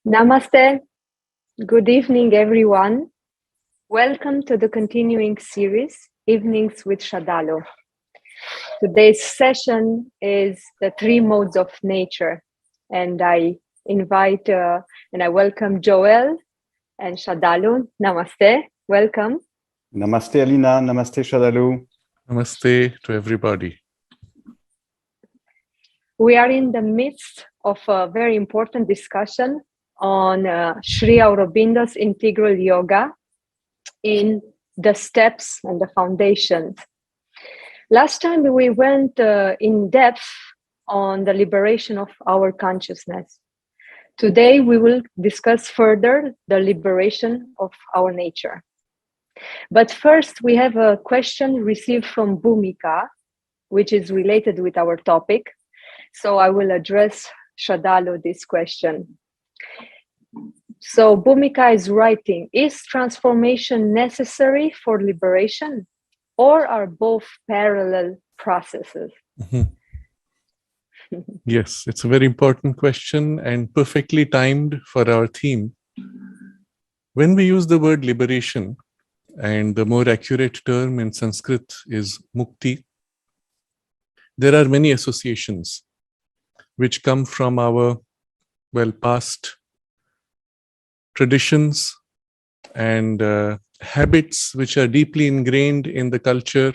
Namaste. Good evening, everyone. Welcome to the continuing series, Evenings with Sraddhalu. Today's session is the three modes of nature, and I invite and I welcome Joel and Sraddhalu. Namaste. Welcome. Namaste, Alina. Namaste, Sraddhalu. Namaste to everybody. We are in the midst of a very important discussion on Sri Aurobindo's integral yoga in the steps and the foundations. Last time we went in depth on the liberation of our consciousness. Today we will discuss further the liberation of our nature. But first we have a question received from Bhumika, which is related with our topic. So I will address Sraddhalu this question. So Bhumika is writing, is transformation necessary for liberation, or are both parallel processes? Yes, it's a very important question and perfectly timed for our theme. When we use the word liberation, and the more accurate term in Sanskrit is mukti, there are many associations which come from our, past traditions and habits which are deeply ingrained in the culture,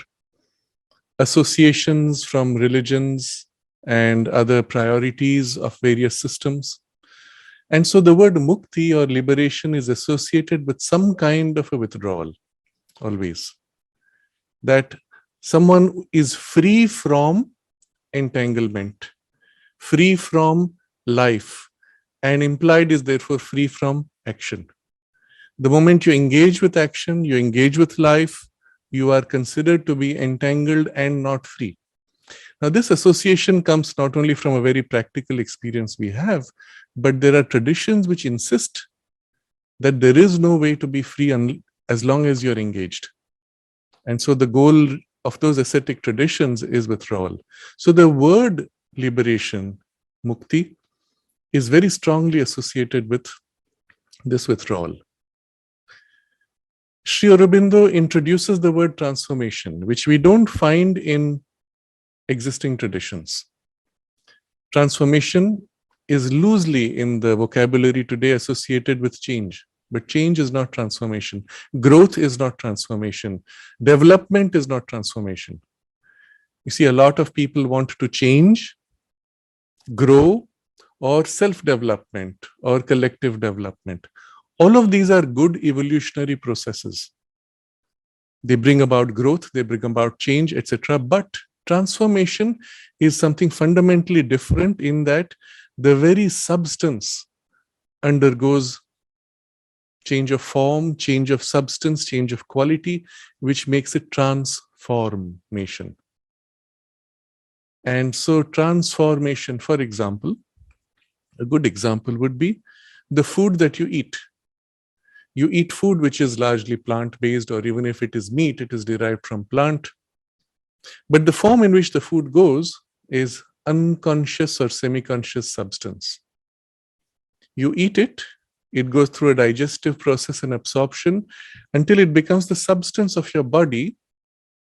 associations from religions and other priorities of various systems. And so the word mukti or liberation is associated with some kind of a withdrawal, always. That someone is free from entanglement, free from life, and implied is therefore free from action. The moment you engage with action, you engage with life, you are considered to be entangled and not free. Now, this association comes not only from a very practical experience we have, but there are traditions which insist that there is no way to be free as long as you're engaged. And so the goal of those ascetic traditions is withdrawal. So the word liberation, mukti, is very strongly associated with this withdrawal. Sri Aurobindo introduces the word transformation, which we don't find in existing traditions. Transformation is loosely in the vocabulary today associated with change, but change is not transformation. Growth is not transformation. Development is not transformation. You see, a lot of people want to change, grow, or self-development or collective development. All of these are good evolutionary processes. They bring about growth, they bring about change, etc. But transformation is something fundamentally different in that the very substance undergoes change of form, change of substance, change of quality, which makes it transformation. And so transformation, for example, a good example would be the food that you eat. You eat food which is largely plant-based, or even if it is meat, it is derived from plant. But the form in which the food goes is unconscious or semi-conscious substance. You eat it, it goes through a digestive process and absorption until it becomes the substance of your body.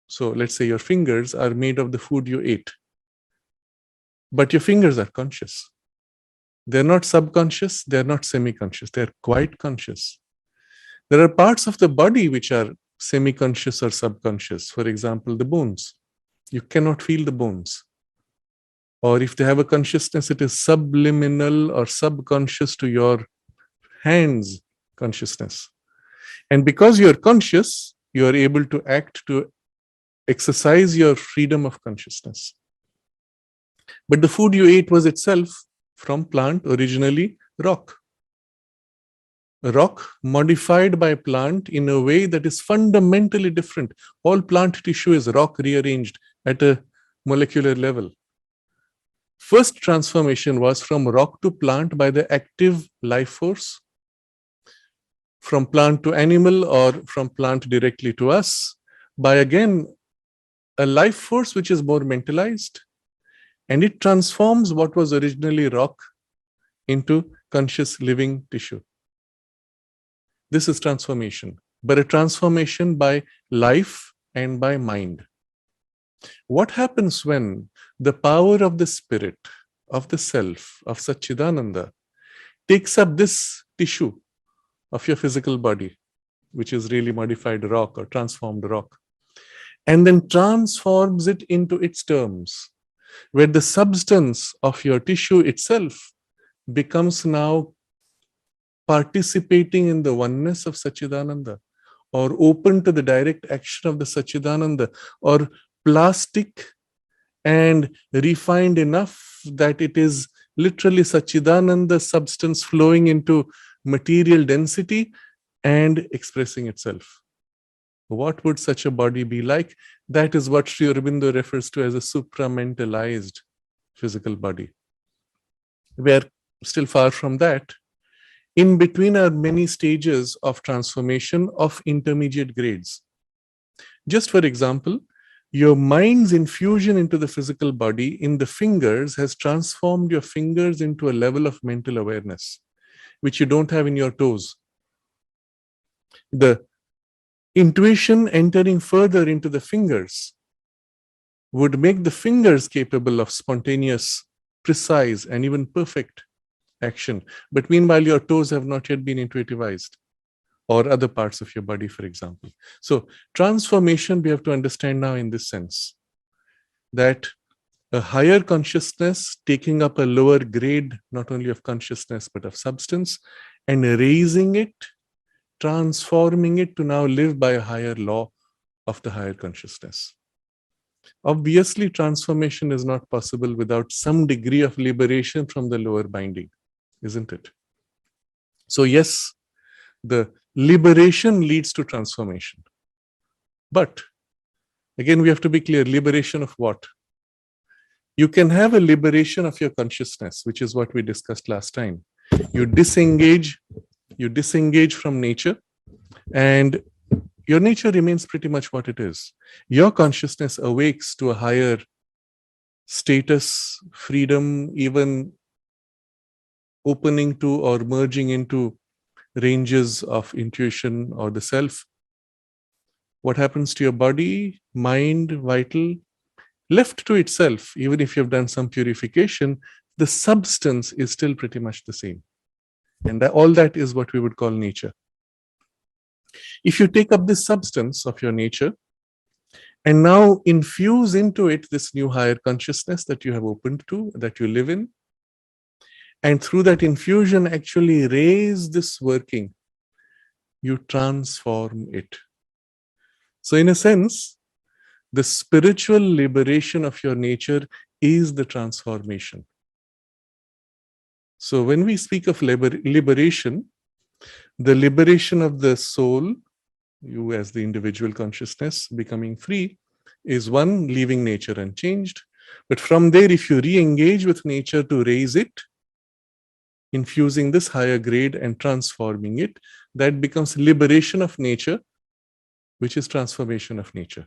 So let's say your fingers are made of the food you ate. But your fingers are conscious. They're not subconscious, they're not semi-conscious, they're quite conscious. There are parts of the body which are semi-conscious or subconscious. For example, the bones. You cannot feel the bones. Or if they have a consciousness, it is subliminal or subconscious to your hands consciousness. And because you are conscious, you are able to act, to exercise your freedom of consciousness. But the food you ate was itself from plant, originally rock. A rock modified by plant in a way that is fundamentally different. All plant tissue is rock rearranged at a molecular level. First transformation was from rock to plant by the active life force, from plant to animal, or from plant directly to us, by again a life force which is more mentalized, and it transforms what was originally rock into conscious living tissue. This is transformation, but a transformation by life and by mind. What happens when the power of the spirit, of the self, of Satchidananda, takes up this tissue of your physical body, which is really modified rock or transformed rock, and then transforms it into its terms, where the substance of your tissue itself becomes now participating in the oneness of Satchidananda, or open to the direct action of the Satchidananda, or plastic and refined enough that it is literally Satchidananda substance flowing into material density and expressing itself. What would such a body be like? That is what Sri Aurobindo refers to as a supramentalized physical body. We are still far from that. In between are many stages of transformation of intermediate grades. Just for example, your mind's infusion into the physical body in the fingers has transformed your fingers into a level of mental awareness, which you don't have in your toes. The intuition entering further into the fingers would make the fingers capable of spontaneous, precise, and even perfect action. But meanwhile, your toes have not yet been intuitivized, or other parts of your body, for example. So transformation we have to understand now in this sense, that a higher consciousness taking up a lower grade, not only of consciousness, but of substance, and raising it, transforming it to now live by a higher law of the higher consciousness. Obviously, transformation is not possible without some degree of liberation from the lower binding, isn't it? So yes, the liberation leads to transformation. But again, we have to be clear, liberation of what? You can have a liberation of your consciousness, which is what we discussed last time. You disengage from nature, and your nature remains pretty much what it is. Your consciousness awakes to a higher status, freedom, even opening to or merging into ranges of intuition or the self. What happens to your body, mind, vital? Left to itself, even if you've done some purification, the substance is still pretty much the same. And all that is what we would call nature. If you take up this substance of your nature and now infuse into it this new higher consciousness that you have opened to, that you live in, and through that infusion actually raise this working, you transform it. So in a sense, the spiritual liberation of your nature is the transformation. So when we speak of liberation, the liberation of the soul, you as the individual consciousness becoming free, is one, leaving nature unchanged. But from there, if you re-engage with nature to raise it, infusing this higher grade and transforming it, that becomes liberation of nature, which is transformation of nature.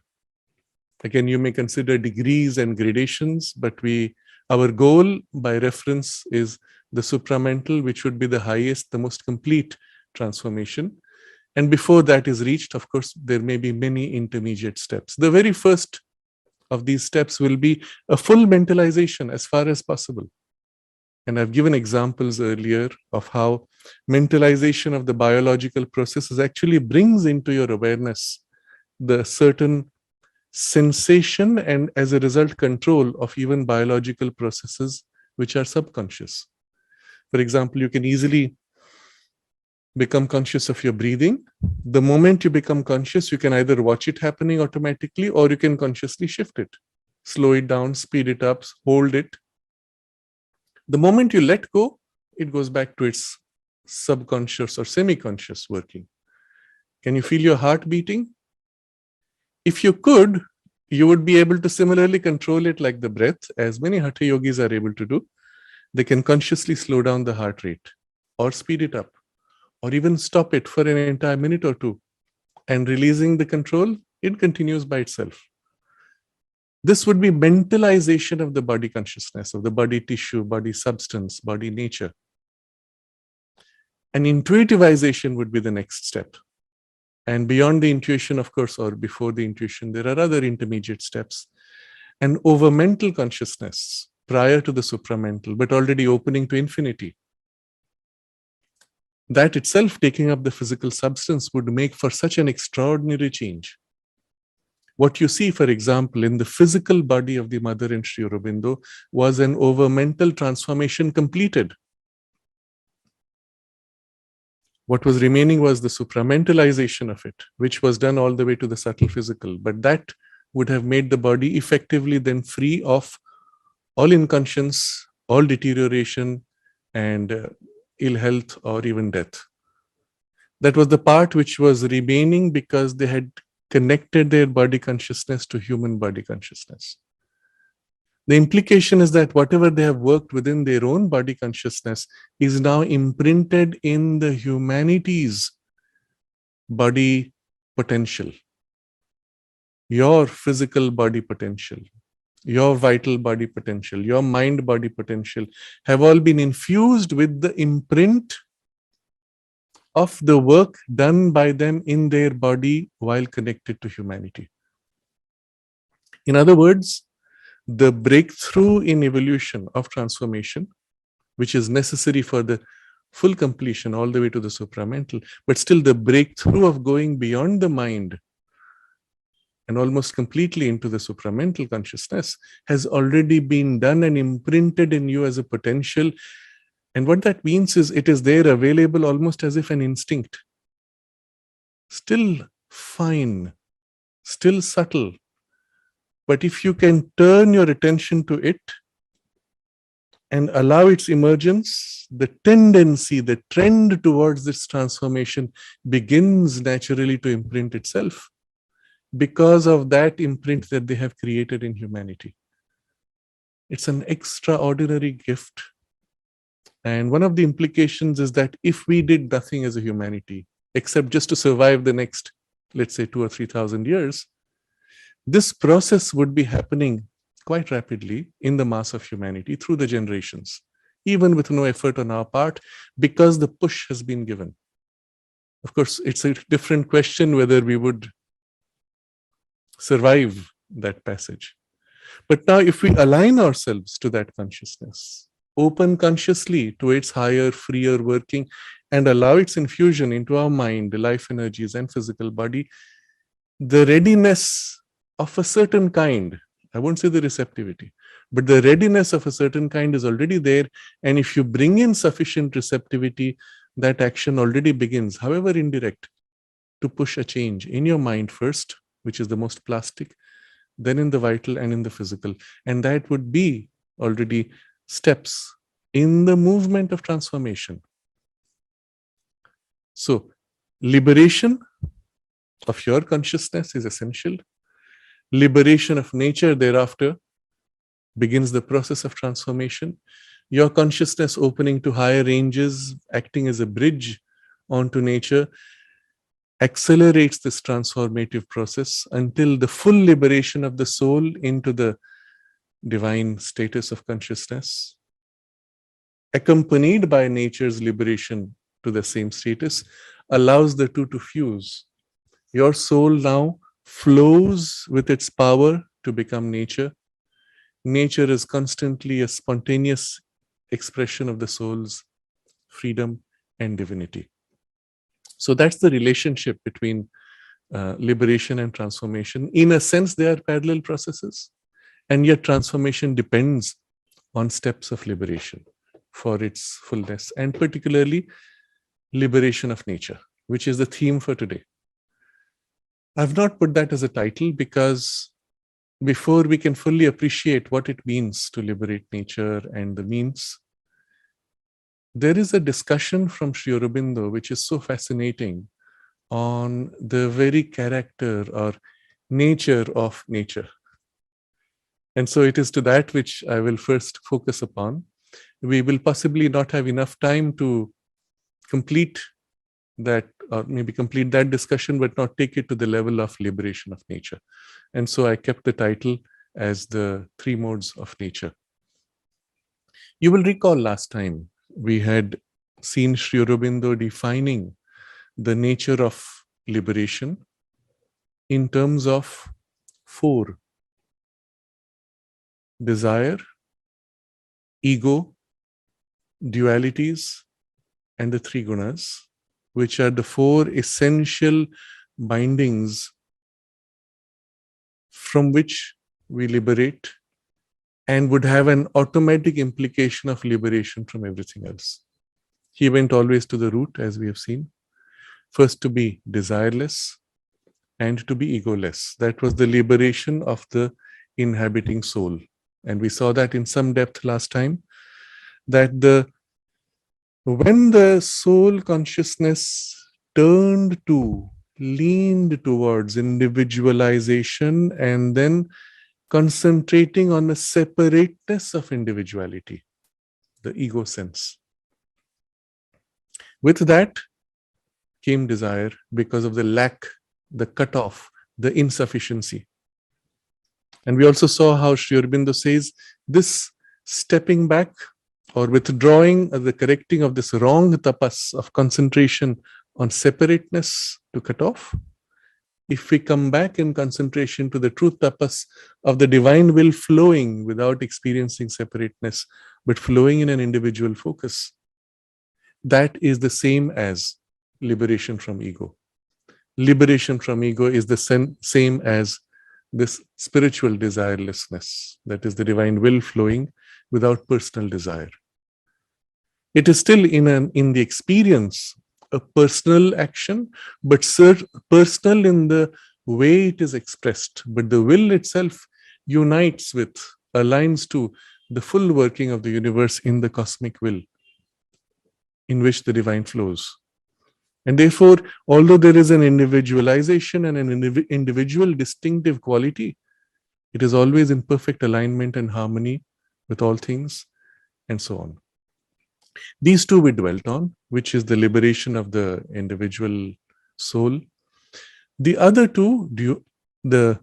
Again, you may consider degrees and gradations, but our goal by reference is the supramental, which would be the highest, the most complete transformation. And before that is reached, of course, there may be many intermediate steps. The very first of these steps will be a full mentalization as far as possible. And I've given examples earlier of how mentalization of the biological processes actually brings into your awareness the certain sensation and as a result control of even biological processes which are subconscious. For example, you can easily become conscious of your breathing. The moment you become conscious, you can either watch it happening automatically or you can consciously shift it, slow it down, speed it up, hold it. The moment you let go, it goes back to its subconscious or semi-conscious working. Can you feel your heart beating? If you could, you would be able to similarly control it like the breath, as many Hatha yogis are able to do. They can consciously slow down the heart rate or speed it up or even stop it for an entire minute or two. And releasing the control, it continues by itself. This would be mentalization of the body consciousness, of the body tissue, body substance, body nature. And intuitivization would be the next step. And beyond the intuition, of course, or before the intuition, there are other intermediate steps. And over mental consciousness, prior to the supramental, but already opening to infinity. That itself, taking up the physical substance, would make for such an extraordinary change. What you see, for example, in the physical body of the mother in Sri Aurobindo was an over mental transformation completed. What was remaining was the supramentalization of it, which was done all the way to the subtle physical. But that would have made the body effectively then free of all inconscience, all deterioration, and ill health or even death. That was the part which was remaining because they had connected their body consciousness to human body consciousness. The implication is that whatever they have worked within their own body consciousness is now imprinted in the humanity's body potential. Your physical body potential, your vital body potential, your mind body potential have all been infused with the imprint of the work done by them in their body while connected to humanity. In other words, the breakthrough in evolution of transformation, which is necessary for the full completion all the way to the supramental, but still the breakthrough of going beyond the mind and almost completely into the supramental consciousness has already been done and imprinted in you as a potential. And what that means is it is there available almost as if an instinct. Still fine, still subtle. But if you can turn your attention to it and allow its emergence, the tendency, the trend towards this transformation begins naturally to imprint itself because of that imprint that they have created in humanity. It's an extraordinary gift. And one of the implications is that if we did nothing as a humanity, except just to survive the next, let's say, 2,000 or 3,000 years, this process would be happening quite rapidly in the mass of humanity through the generations, even with no effort on our part, because the push has been given. Of course, it's a different question whether we would survive that passage. But now, if we align ourselves to that consciousness, open consciously to its higher, freer working, and allow its infusion into our mind, life energies, and physical body, the readiness of a certain kind, I won't say the receptivity, but the readiness of a certain kind is already there. And if you bring in sufficient receptivity, that action already begins, however indirect, to push a change in your mind first, which is the most plastic, then in the vital and in the physical. And that would be already steps in the movement of transformation. So, liberation of your consciousness is essential. Liberation of nature thereafter begins the process of transformation. Your consciousness opening to higher ranges, acting as a bridge onto nature, accelerates this transformative process until the full liberation of the soul into the divine status of consciousness, accompanied by nature's liberation to the same status, allows the two to fuse. Your soul now flows with its power to become nature. Nature is constantly a spontaneous expression of the soul's freedom and divinity. So that's the relationship between liberation and transformation. In a sense, they are parallel processes, and yet transformation depends on steps of liberation for its fullness, and particularly liberation of nature, which is the theme for today. I've not put that as a title because before we can fully appreciate what it means to liberate nature and the means, there is a discussion from Sri Aurobindo which is so fascinating on the very character or nature of nature. And so it is to that which I will first focus upon. We will possibly not have enough time to complete that, or maybe complete that discussion, but not take it to the level of liberation of nature. And so I kept the title as the three modes of nature. You will recall last time we had seen Sri Aurobindo defining the nature of liberation in terms of four: desire, ego, dualities, and the three gunas, which are the four essential bindings from which we liberate and would have an automatic implication of liberation from everything else. He went always to the root, as we have seen. First, to be desireless and to be egoless. That was the liberation of the inhabiting soul. And we saw that in some depth last time, that when the soul consciousness leaned towards individualization and then concentrating on the separateness of individuality, the ego sense. With that came desire because of the lack, the cutoff, the insufficiency. And we also saw how Sri Aurobindo says this stepping back or withdrawing, the correcting of this wrong tapas of concentration on separateness to cut off. If we come back in concentration to the true tapas of the divine will flowing without experiencing separateness, but flowing in an individual focus, that is the same as liberation from ego. Liberation from ego is the same as this spiritual desirelessness, that is the divine will flowing without personal desire. It is still in the experience a personal action, but personal in the way it is expressed. But the will itself unites with, aligns to the full working of the universe in the cosmic will, in which the divine flows. And therefore, although there is an individualization and an individual distinctive quality, it is always in perfect alignment and harmony with all things, and so on. These two we dwelt on, which is the liberation of the individual soul. The other two, the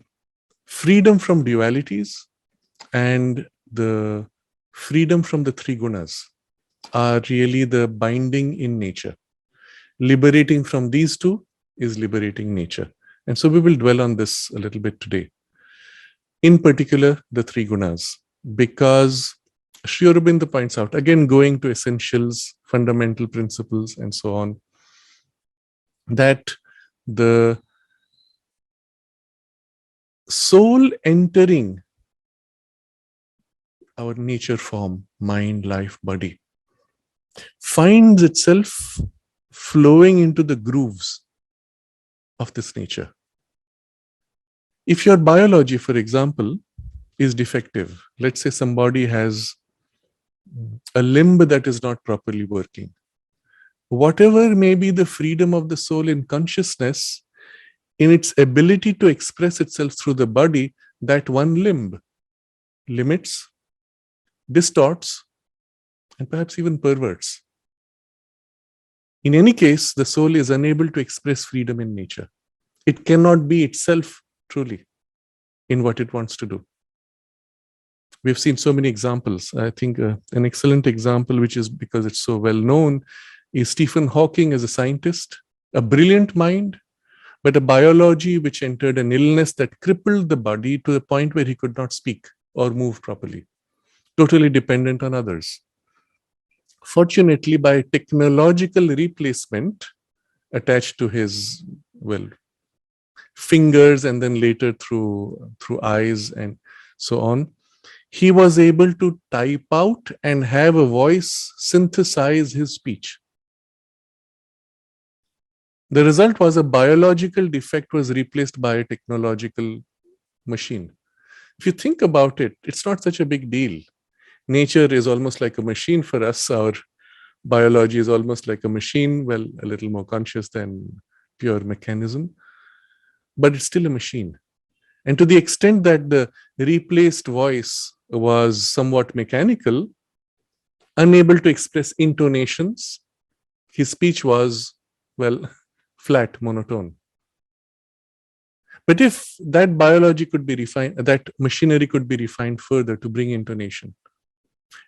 freedom from dualities and the freedom from the three gunas, are really the binding in nature. Liberating from these two is liberating nature. And so we will dwell on this a little bit today. In particular, the three gunas, because Sri Aurobindo points out, again going to essentials, fundamental principles, and so on, that the soul entering our nature form, mind, life, body, finds itself flowing into the grooves of this nature. If your biology, for example, is defective, let's say somebody has a limb that is not properly working, whatever may be the freedom of the soul in consciousness, in its ability to express itself through the body, that one limb limits, distorts, and perhaps even perverts. In any case, the soul is unable to express freedom in nature. It cannot be itself truly in what it wants to do. We've seen so many examples. I think an excellent example, which is because it's so well known, is Stephen Hawking as a scientist, a brilliant mind, but a biology which entered an illness that crippled the body to the point where he could not speak or move properly, totally dependent on others. Fortunately, by technological replacement attached to his, fingers and then later through eyes and so on, he was able to type out and have a voice synthesize his speech. The result was a biological defect was replaced by a technological machine. If you think about it, it's not such a big deal. Nature is almost like a machine for us. Our biology is almost like a machine, a little more conscious than pure mechanism, but it's still a machine. And to the extent that the replaced voice was somewhat mechanical, unable to express intonations, his speech was, flat, monotone. But if that biology could be refined, that machinery could be refined further to bring intonation,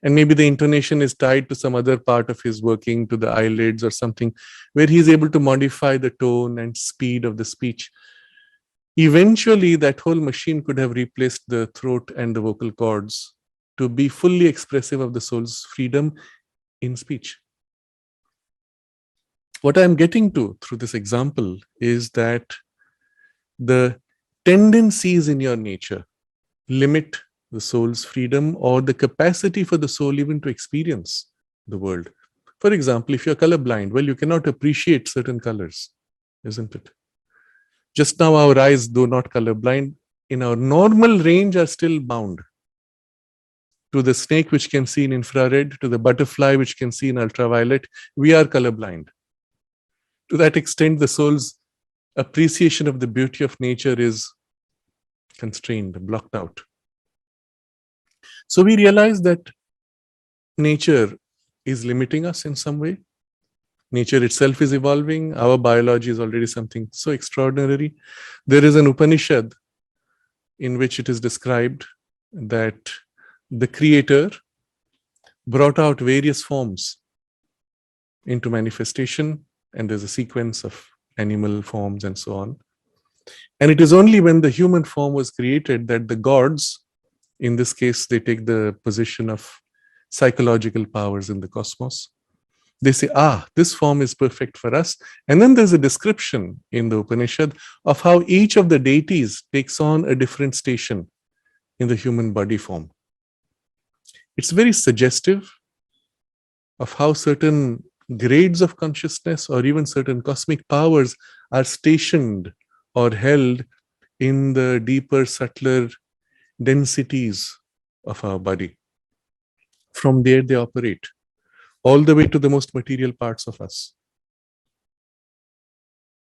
And maybe the intonation is tied to some other part of his working, to the eyelids or something, where he's able to modify the tone and speed of the speech. Eventually, that whole machine could have replaced the throat and the vocal cords to be fully expressive of the soul's freedom in speech. What I'm getting to through this example is that the tendencies in your nature limit the soul's freedom or the capacity for the soul even to experience the world. For example, if you're colorblind, well, you cannot appreciate certain colors, isn't it? Just now, our eyes, though not colorblind, in our normal range are still bound to the snake, which can see in infrared, to the butterfly, which can see in ultraviolet. We are colorblind. To that extent, the soul's appreciation of the beauty of nature is constrained, blocked out. So we realize that nature is limiting us in some way. Nature itself is evolving. Our biology is already something so extraordinary. There is an Upanishad in which it is described that the Creator brought out various forms into manifestation, and there's a sequence of animal forms and so on. And it is only when the human form was created that the gods, in this case, they take the position of psychological powers in the cosmos. They say, this form is perfect for us. And then there's a description in the Upanishad of how each of the deities takes on a different station in the human body form. It's very suggestive of how certain grades of consciousness or even certain cosmic powers are stationed or held in the deeper, subtler densities of our body. From there, they operate all the way to the most material parts of us.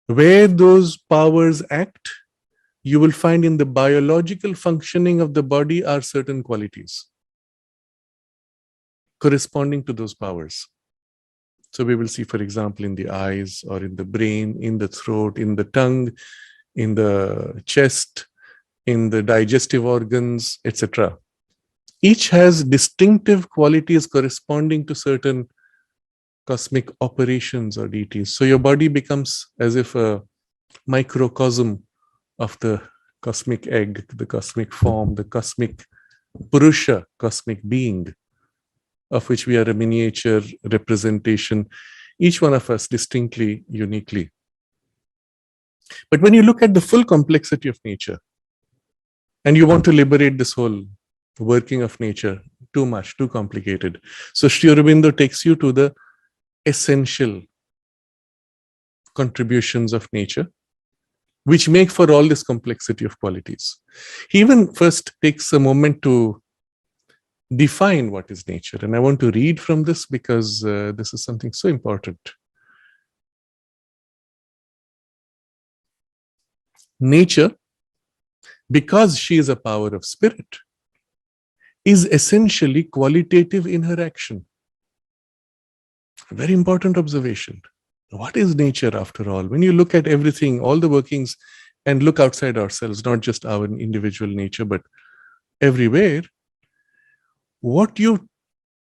Where those powers act, you will find in the biological functioning of the body are certain qualities corresponding to those powers. So we will see, for example, in the eyes or in the brain, in the throat, in the tongue, in the chest, in the digestive organs, etc. Each has distinctive qualities corresponding to certain cosmic operations or deities. So your body becomes as if a microcosm of the cosmic egg, the cosmic form, the cosmic Purusha, cosmic being, of which we are a miniature representation, each one of us distinctly, uniquely. But when you look at the full complexity of nature, and you want to liberate this whole working of nature, too much, too complicated. So Sri Aurobindo takes you to the essential contributions of nature, which make for all this complexity of qualities. He even first takes a moment to define what is nature. And I want to read from this because this is something so important. Nature, because she is a power of spirit, is essentially qualitative in her action. A very important observation. What is nature after all? When you look at everything, all the workings, and look outside ourselves, not just our individual nature, but everywhere, what you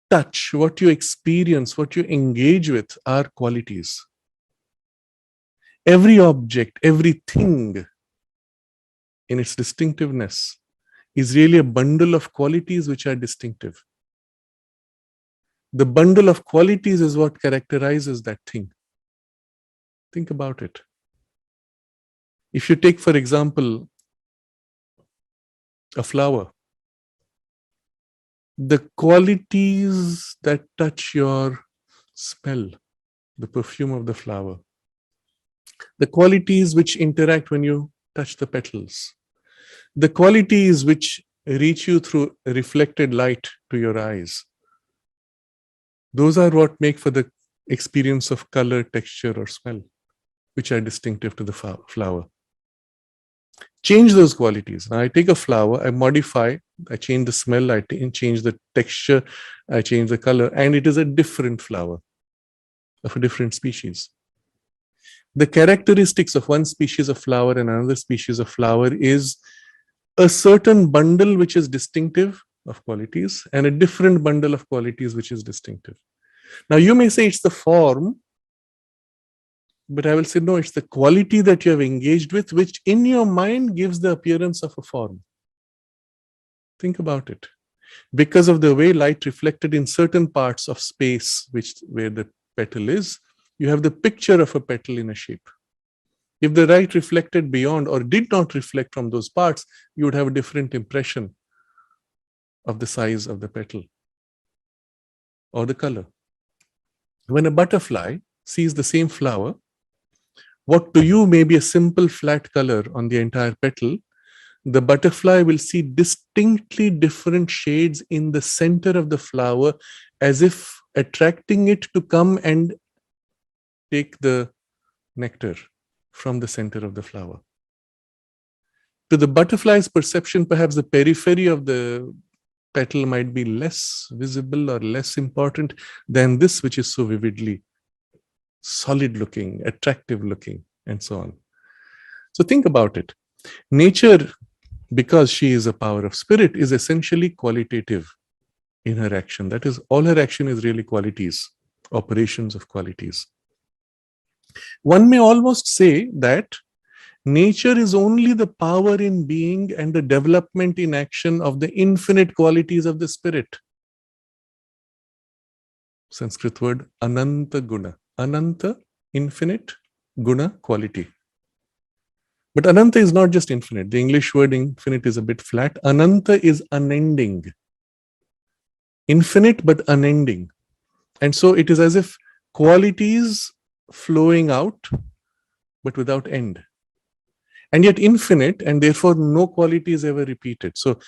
touch, what you experience, what you engage with are qualities. Every object, everything in its distinctiveness is really a bundle of qualities which are distinctive. The bundle of qualities is what characterizes that thing. Think about it. If you take, for example, a flower, the qualities that touch your smell, the perfume of the flower, the qualities which interact when you touch the petals, the qualities which reach you through reflected light to your eyes, those are what make for the experience of color, texture, or smell, which are distinctive to the flower. Change those qualities. Now I take a flower, I modify, I change the smell, I change the texture, I change the color, and it is a different flower of a different species. The characteristics of one species of flower and another species of flower is a certain bundle which is distinctive of qualities and a different bundle of qualities which is distinctive. Now you may say it's the form, but I will say no, it's the quality that you have engaged with, which in your mind gives the appearance of a form. Think about it. Because of the way light reflected in certain parts of space, where the petal is, you have the picture of a petal in a shape. If the light reflected beyond or did not reflect from those parts, you would have a different impression of the size of the petal or the color. When a butterfly sees the same flower, what to you may be a simple flat color on the entire petal, the butterfly will see distinctly different shades in the center of the flower, as if attracting it to come and take the nectar from the center of the flower. To the butterfly's perception, perhaps the periphery of the petal might be less visible or less important than this, which is so vividly solid looking, attractive looking, and so on. So think about it. Nature, because she is a power of spirit, is essentially qualitative in her action. That is, all her action is really qualities, operations of qualities. One may almost say that nature is only the power in being and the development in action of the infinite qualities of the spirit. Sanskrit word ananta guna. Ananta, infinite, guna, quality. But ananta is not just infinite. The English word infinite is a bit flat. Ananta is unending. Infinite but unending. And so it is as if qualities flowing out but without end. And yet infinite, and therefore no quality is ever repeated. So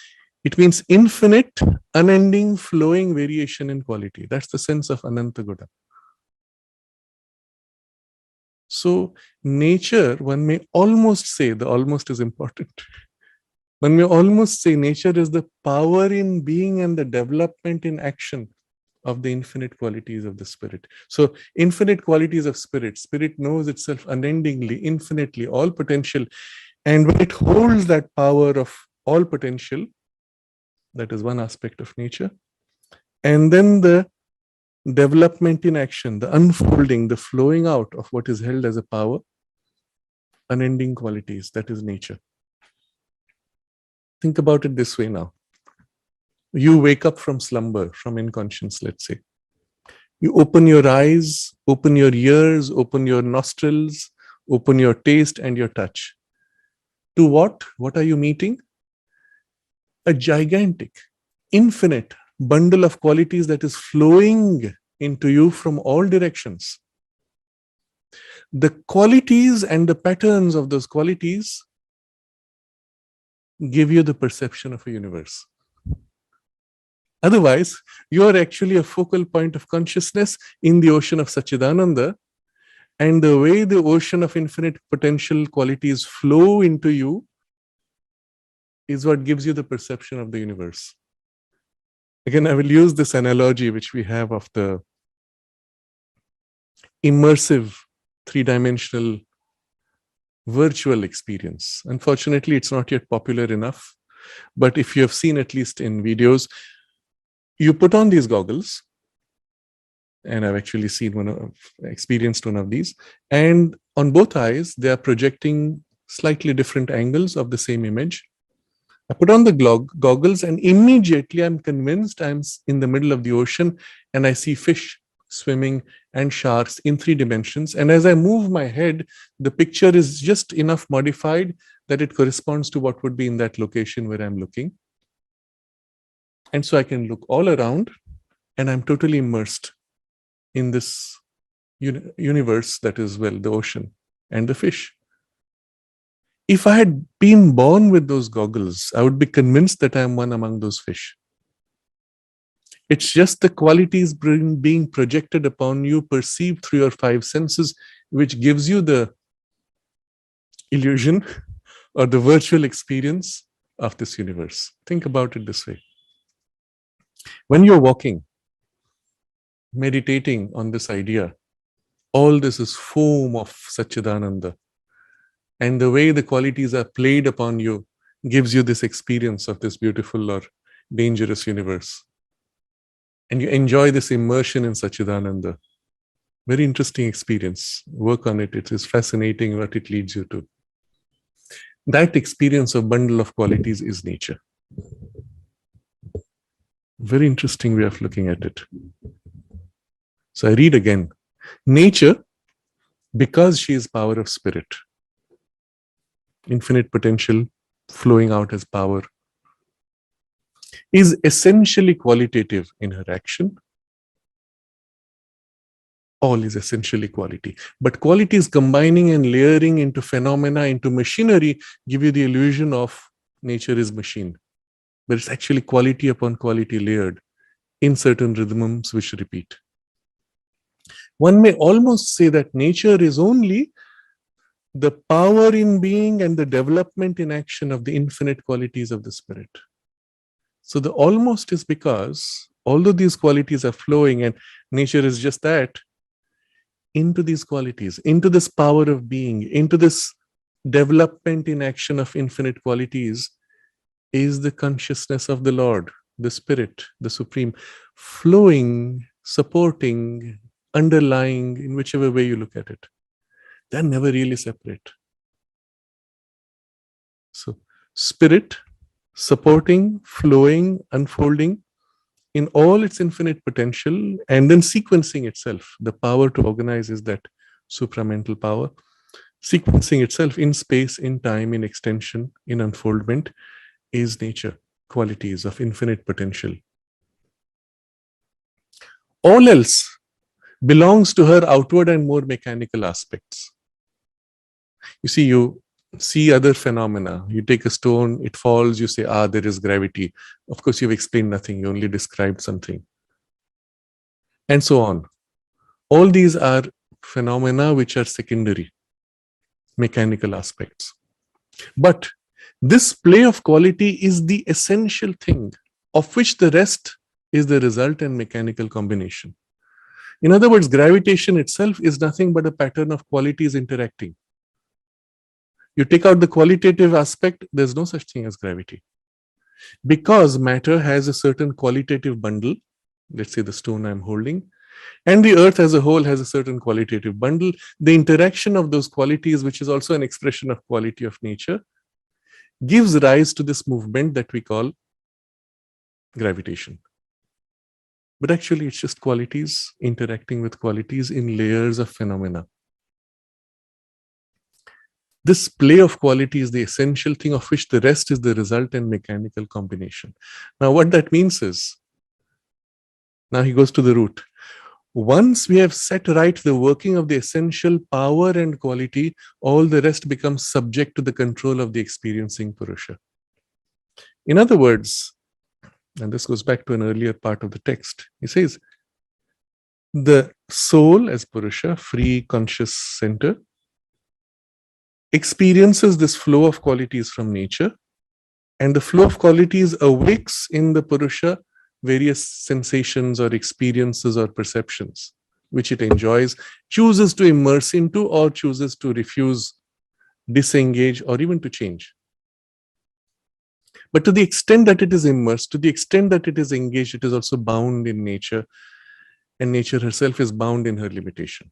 it means infinite, unending, flowing variation in quality. That's the sense of ananta guna. So nature, one may almost say, the almost is important. One may almost say nature is the power in being and the development in action of the infinite qualities of the spirit. So infinite qualities of spirit. Spirit knows itself unendingly, infinitely, all potential. And when it holds that power of all potential, that is one aspect of nature. And then the development in action, the unfolding, the flowing out of what is held as a power, unending qualities, that is nature. Think about it this way now. You wake up from slumber, from inconscience, let's say. You open your eyes, open your ears, open your nostrils, open your taste and your touch. To what? What are you meeting? A gigantic, infinite bundle of qualities that is flowing into you from all directions. The qualities and the patterns of those qualities give you the perception of a universe. Otherwise, you are actually a focal point of consciousness in the ocean of Satchidananda, and the way the ocean of infinite potential qualities flow into you is what gives you the perception of the universe. Again, I will use this analogy which we have of the immersive three-dimensional virtual experience. Unfortunately, it's not yet popular enough, but if you have seen, at least in videos, you put on these goggles, and I've actually experienced one of these, and on both eyes, they are projecting slightly different angles of the same image. I put on the goggles and immediately I'm convinced I'm in the middle of the ocean and I see fish swimming and sharks in 3 dimensions. And as I move my head, the picture is just enough modified that it corresponds to what would be in that location where I'm looking. And so I can look all around and I'm totally immersed in this universe that is, well, the ocean and the fish. If I had been born with those goggles, I would be convinced that I am one among those fish. It's just the qualities being projected upon you, perceived through your 5 senses, which gives you the illusion or the virtual experience of this universe. Think about it this way. When you're walking, meditating on this idea, all this is foam of Satchidananda. And the way the qualities are played upon you gives you this experience of this beautiful or dangerous universe. And you enjoy this immersion in Sachidananda. Very interesting experience. Work on it. It is fascinating what it leads you to. That experience of bundle of qualities is nature. Very interesting way of looking at it. So I read again. Nature, because she is power of spirit, infinite potential flowing out as power, is essentially qualitative in her action. All is essentially quality. But qualities combining and layering into phenomena, into machinery, give you the illusion of nature is machine. But it's actually quality upon quality layered in certain rhythms which repeat. One may almost say that nature is only the power in being and the development in action of the infinite qualities of the spirit. So the almost is because although these qualities are flowing and nature is just that, into these qualities, into this power of being, into this development in action of infinite qualities is the consciousness of the Lord, the Spirit, the Supreme, flowing, supporting, underlying, in whichever way you look at it. They're never really separate. So, Spirit, supporting, flowing, unfolding in all its infinite potential, and then sequencing itself. The power to organize is that supramental power. Sequencing itself in space, in time, in extension, in unfoldment is nature, qualities of infinite potential. All else belongs to her outward and more mechanical aspects. You see other phenomena. You take a stone, it falls, you say, there is gravity. Of course, you've explained nothing, you only described something. And so on. All these are phenomena which are secondary, mechanical aspects. But this play of quality is the essential thing, of which the rest is the result and mechanical combination. In other words, gravitation itself is nothing but a pattern of qualities interacting. You take out the qualitative aspect, there's no such thing as gravity. Because matter has a certain qualitative bundle, let's say the stone I'm holding, and the earth as a whole has a certain qualitative bundle, the interaction of those qualities, which is also an expression of quality of nature, gives rise to this movement that we call gravitation. But actually, it's just qualities interacting with qualities in layers of phenomena. This play of quality is the essential thing, of which the rest is the result and mechanical combination. Now, what that means is, now he goes to the root. Once we have set right the working of the essential power and quality, all the rest becomes subject to the control of the experiencing Purusha. In other words, and this goes back to an earlier part of the text, he says, the soul as Purusha, free conscious center, experiences this flow of qualities from nature, and the flow of qualities awakes in the Purusha various sensations or experiences or perceptions, which it enjoys, chooses to immerse into, or chooses to refuse, disengage, or even to change. But to the extent that it is immersed, to the extent that it is engaged, it is also bound in nature, and nature herself is bound in her limitation.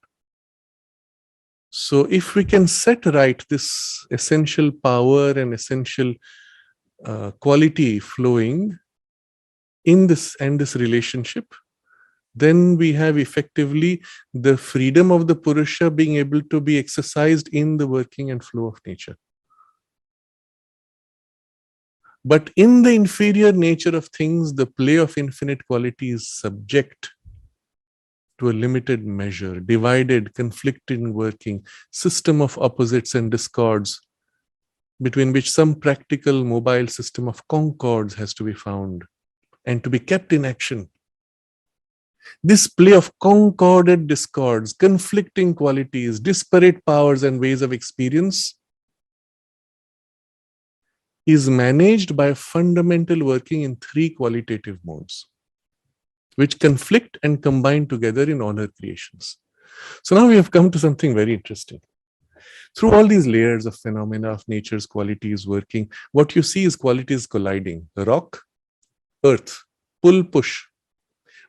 So if we can set right this essential power and essential quality flowing in this and this relationship, then we have effectively the freedom of the Purusha being able to be exercised in the working and flow of nature. But in the inferior nature of things, the play of infinite quality is subject to a limited measure, divided, conflicting working, system of opposites and discords, between which some practical mobile system of concords has to be found and to be kept in action. This play of concorded discords, conflicting qualities, disparate powers and ways of experience is managed by a fundamental working in three qualitative modes, which conflict and combine together in all her creations. So now we have come to something very interesting. Through all these layers of phenomena of nature's qualities working, what you see is qualities colliding. The rock earth, pull, push.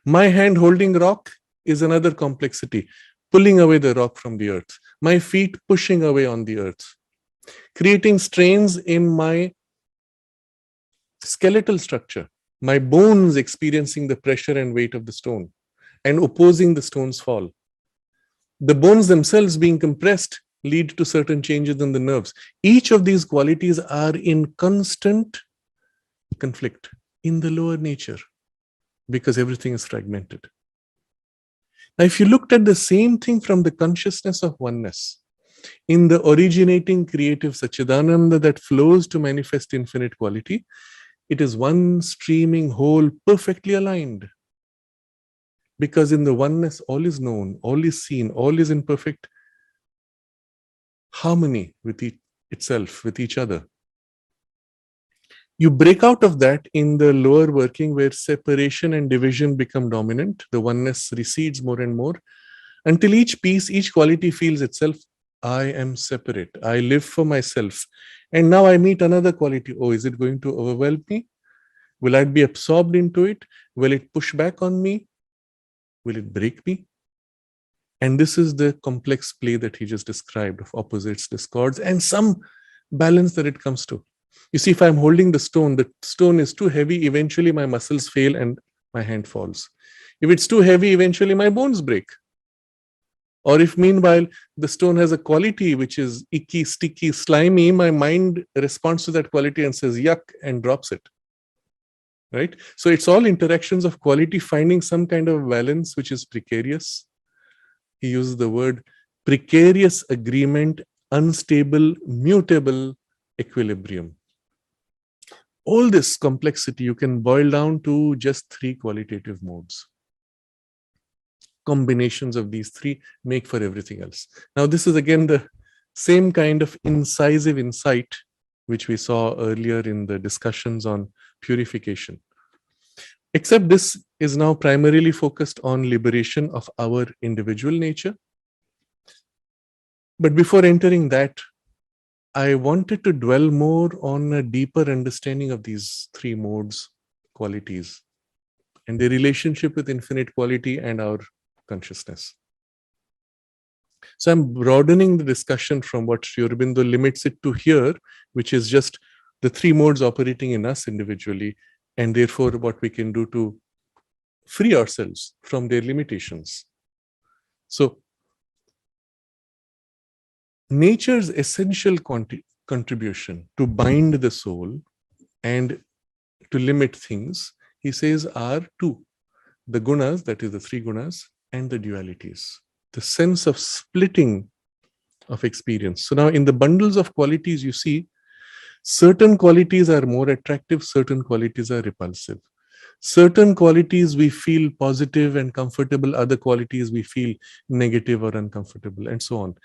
My hand holding rock is another complexity, pulling away the rock from the earth. My feet pushing away on the earth, creating strains in my skeletal structure, my bones experiencing the pressure and weight of the stone and opposing the stone's fall. The bones themselves being compressed lead to certain changes in the nerves. Each of these qualities are in constant conflict in the lower nature because everything is fragmented. Now, if you looked at the same thing from the consciousness of oneness, in the originating creative Satchidananda that flows to manifest infinite quality, it is one streaming whole, perfectly aligned. Because in the oneness, all is known, all is seen, all is in perfect harmony with itself, with each other. You break out of that in the lower working where separation and division become dominant. The oneness recedes more and more until each piece, each quality feels itself, I am separate. I live for myself. And now I meet another quality. Oh, is it going to overwhelm me? Will I be absorbed into it? Will it push back on me? Will it break me? And this is the complex play that he just described of opposites, discords, and some balance that it comes to. You see, if I'm holding the stone is too heavy, eventually my muscles fail and my hand falls. If it's too heavy, eventually my bones break. Or if meanwhile the stone has a quality which is icky, sticky, slimy, my mind responds to that quality and says yuck and drops it. Right? So it's all interactions of quality finding some kind of balance which is precarious. He uses the word precarious agreement, unstable, mutable equilibrium. All this complexity you can boil down to just 3 qualitative modes. Combinations of these 3 make for everything else. Now, this is again the same kind of incisive insight which we saw earlier in the discussions on purification. Except this is now primarily focused on liberation of our individual nature. But before entering that, I wanted to dwell more on a deeper understanding of these 3 modes, qualities, and their relationship with infinite quality and our consciousness. So I'm broadening the discussion from what Sri Aurobindo limits it to here, which is just the 3 modes operating in us individually, and therefore what we can do to free ourselves from their limitations. So nature's essential contribution to bind the soul and to limit things, he says, are 2. The gunas, that is the 3 gunas, and the dualities. The sense of splitting of experience. So now in the bundles of qualities, you see, certain qualities are more attractive, certain qualities are repulsive. Certain qualities we feel positive and comfortable, other qualities we feel negative or uncomfortable, and so on.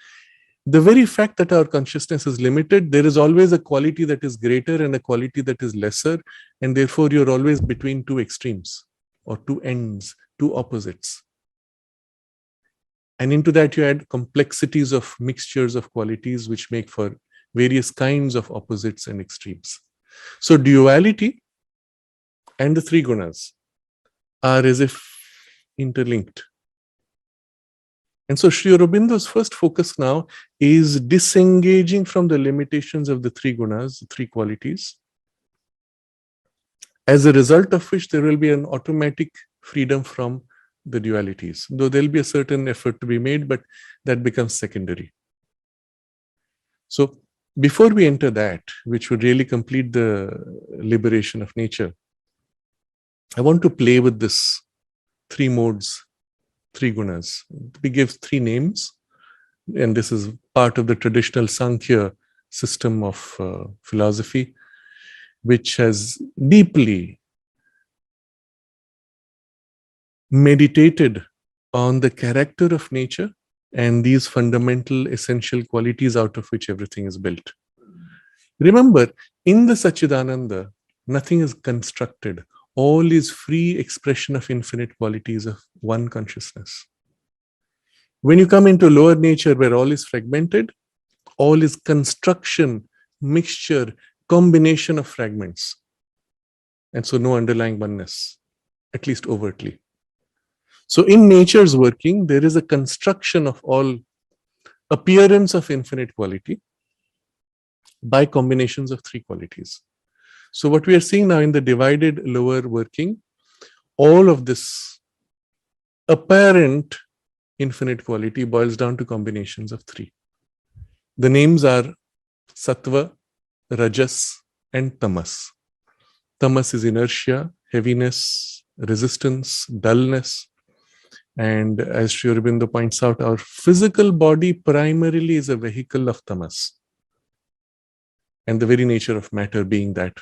The very fact that our consciousness is limited, there is always a quality that is greater and a quality that is lesser, and therefore you're always between 2 extremes or 2 ends, 2 opposites. And into that you add complexities of mixtures of qualities which make for various kinds of opposites and extremes. So duality and the 3 gunas are as if interlinked. And so Sri Aurobindo's first focus now is disengaging from the limitations of the 3 gunas, the 3 qualities, as a result of which there will be an automatic freedom from the dualities, though there'll be a certain effort to be made, but that becomes secondary. So before we enter that, which would really complete the liberation of nature, I want to play with this 3 modes, 3 gunas. We give 3 names, and this is part of the traditional Sankhya system of philosophy, which has deeply meditated on the character of nature and these fundamental essential qualities out of which everything is built. Remember, in the Satchidananda, nothing is constructed. All is free expression of infinite qualities of one consciousness. When you come into lower nature where all is fragmented, all is construction, mixture, combination of fragments. and so no underlying oneness, at least overtly. So in nature's working, there is a construction of all appearance of infinite quality by combinations of three qualities. So what we are seeing now in the divided lower working, all of this apparent infinite quality boils down to combinations of three. The names are Sattva, Rajas, and Tamas. Tamas is inertia, heaviness, resistance, dullness. And as Sri Aurobindo points out, our physical body primarily is a vehicle of tamas. And the very nature of matter being that.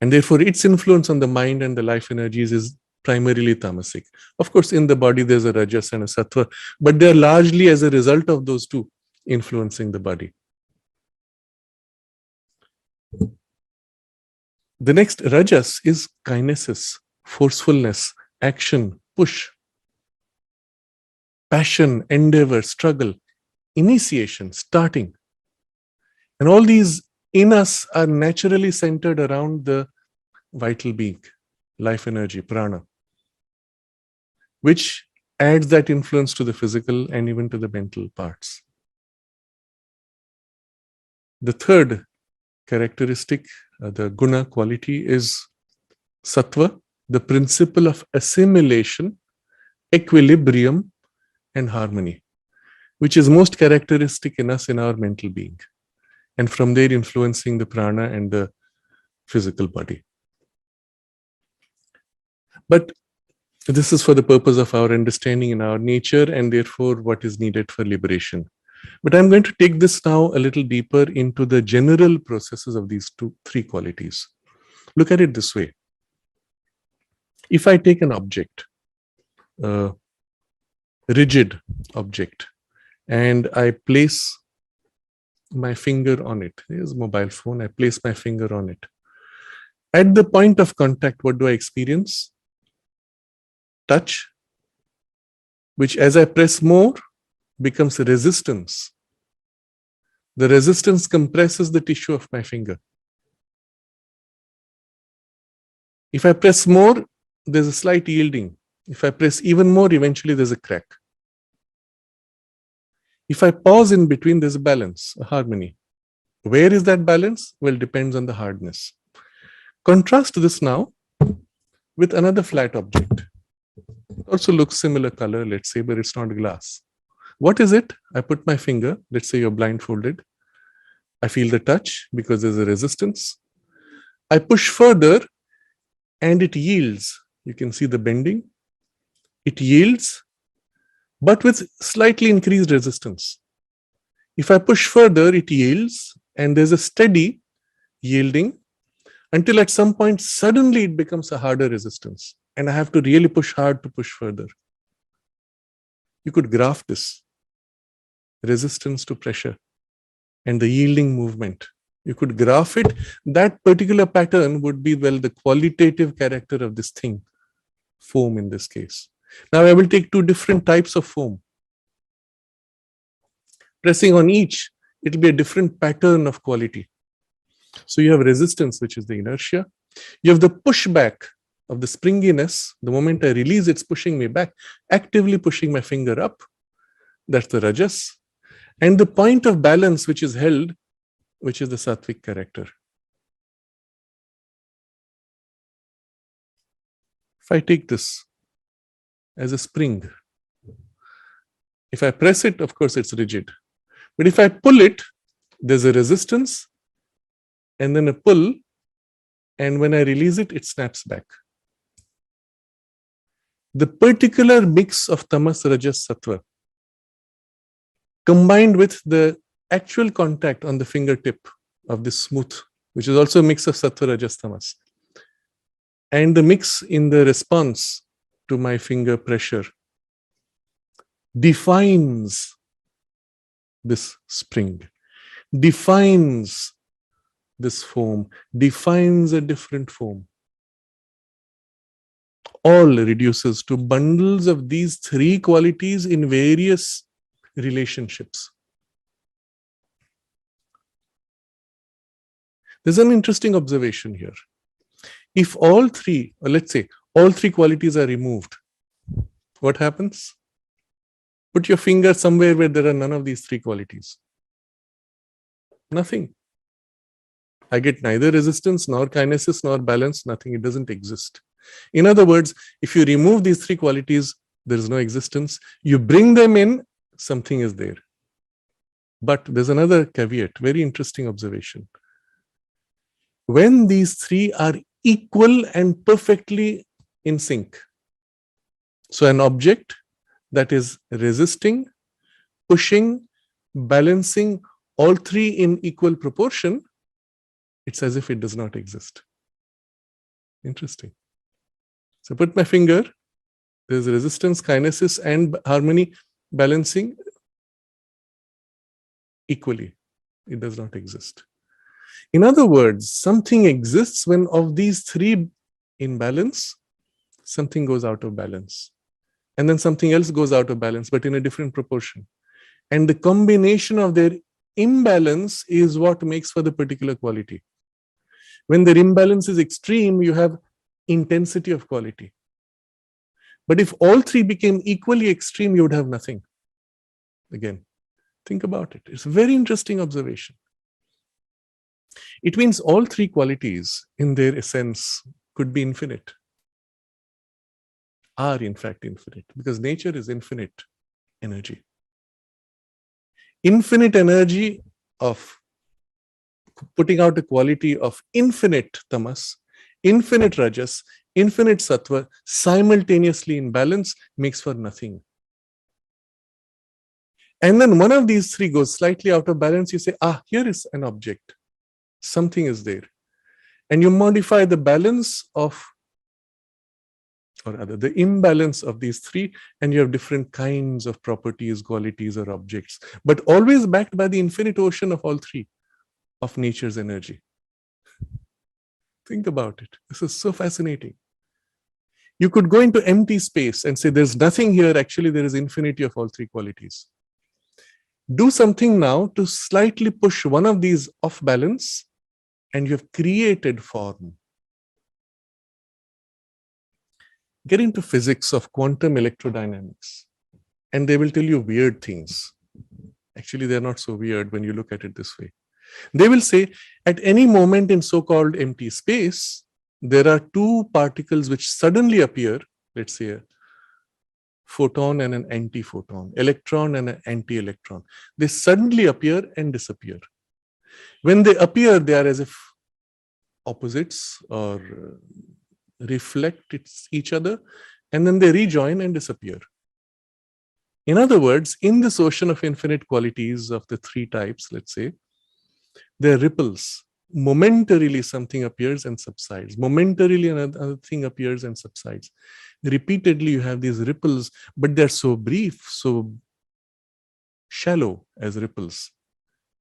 And therefore, its influence on the mind and the life energies is primarily tamasic. Of course, in the body, there's a rajas and a sattva, but they're largely as a result of those two influencing the body. The next rajas is kinesis, forcefulness, action, push, passion, endeavor, struggle, initiation, starting. And all these in us are naturally centered around the vital being, life energy, prana, which adds that influence to the physical and even to the mental parts. The third characteristic, the guna quality, is sattva, the principle of assimilation, equilibrium, and harmony, which is most characteristic in us in our mental being, and from there influencing the prana and the physical body. But this is for the purpose of our understanding in our nature and therefore what is needed for liberation. But I'm going to take this now a little deeper into the general processes of these three qualities. Look at it this way. If I take an object, a rigid object, and I place my finger on it, here's a mobile phone, I place my finger on it. At the point of contact, what do I experience? Touch, which as I press more, becomes resistance. The resistance compresses the tissue of my finger. If I press more, there's a slight yielding. If I press even more, eventually there's a crack. If I pause in between, there's a balance, a harmony. Where is that balance? Well, it depends on the hardness. Contrast this now with another flat object. It also looks similar color, let's say, but it's not glass. What is it? I put my finger, let's say you're blindfolded. I feel the touch because there's a resistance. I push further and it yields. You can see the bending. It yields, but with slightly increased resistance. If I push further, it yields and there's a steady yielding until at some point, suddenly it becomes a harder resistance. And I have to really push hard to push further. You could graph this. Resistance to pressure and the yielding movement. You could graph it. That particular pattern would be, well, the qualitative character of this thing, foam in this case. Now I will take two different types of foam. Pressing on each, it will be a different pattern of quality. So you have resistance, which is the inertia. You have the pushback of the springiness. The moment I release, it's pushing me back, actively pushing my finger up. That's the rajas. And the point of balance which is held, which is the sattvic character. If I take this as a spring, if I press it, of course, it's rigid. But if I pull it, there's a resistance and then a pull. And when I release it, it snaps back. The particular mix of tamas, rajas, sattva, combined with the actual contact on the fingertip of this smooth, which is also a mix of sattva, rajas, tamas, and the mix in the response to my finger pressure defines this spring, defines this foam, defines a different foam. All reduces to bundles of these three qualities in various relationships. There's an interesting observation here. If all three, or let's say all three qualities are removed, what happens? Put your finger somewhere where there are none of these three qualities. Nothing. I get neither resistance, nor kinesis, nor balance, nothing. It doesn't exist. In other words, if you remove these three qualities, there is no existence. You bring them in, something is there. But there's another caveat, very interesting observation. When these three are equal and perfectly in sync, so an object that is resisting, pushing, balancing, all three in equal proportion, it's as if it does not exist. Interesting. So put my finger, there's resistance, kinesis, and harmony, balancing equally. It does not exist. In other words, something exists when of these three in balance, something goes out of balance. And then something else goes out of balance, but in a different proportion. And the combination of their imbalance is what makes for the particular quality. When their imbalance is extreme, you have intensity of quality. But if all three became equally extreme, you would have nothing. Again, think about it. It's a very interesting observation. It means all three qualities in their essence could be infinite, are in fact infinite, because nature is infinite energy. Infinite energy of putting out a quality of infinite tamas, infinite rajas, infinite sattva, simultaneously in balance makes for nothing. And then one of these three goes slightly out of balance, you say, here is an object. Something is there. And you modify the balance of, or rather the imbalance of these three, and you have different kinds of properties, qualities, or objects, but always backed by the infinite ocean of all three, of nature's energy. Think about it. This is so fascinating. You could go into empty space and say, there's nothing here. Actually, there is infinity of all three qualities. Do something now to slightly push one of these off balance, and you have created form. Get into physics of quantum electrodynamics, and they will tell you weird things. Actually, they're not so weird when you look at it this way. They will say, at any moment in so-called empty space, there are two particles which suddenly appear, let's say a photon and an antiphoton, electron and an anti-electron. They suddenly appear and disappear. When they appear, they are as if opposites or reflect each other, and then they rejoin and disappear. In other words, in this ocean of infinite qualities of the three types, let's say, there are ripples. Momentarily something appears and subsides. Momentarily another thing appears and subsides. Repeatedly you have these ripples, but they're so brief, so shallow as ripples,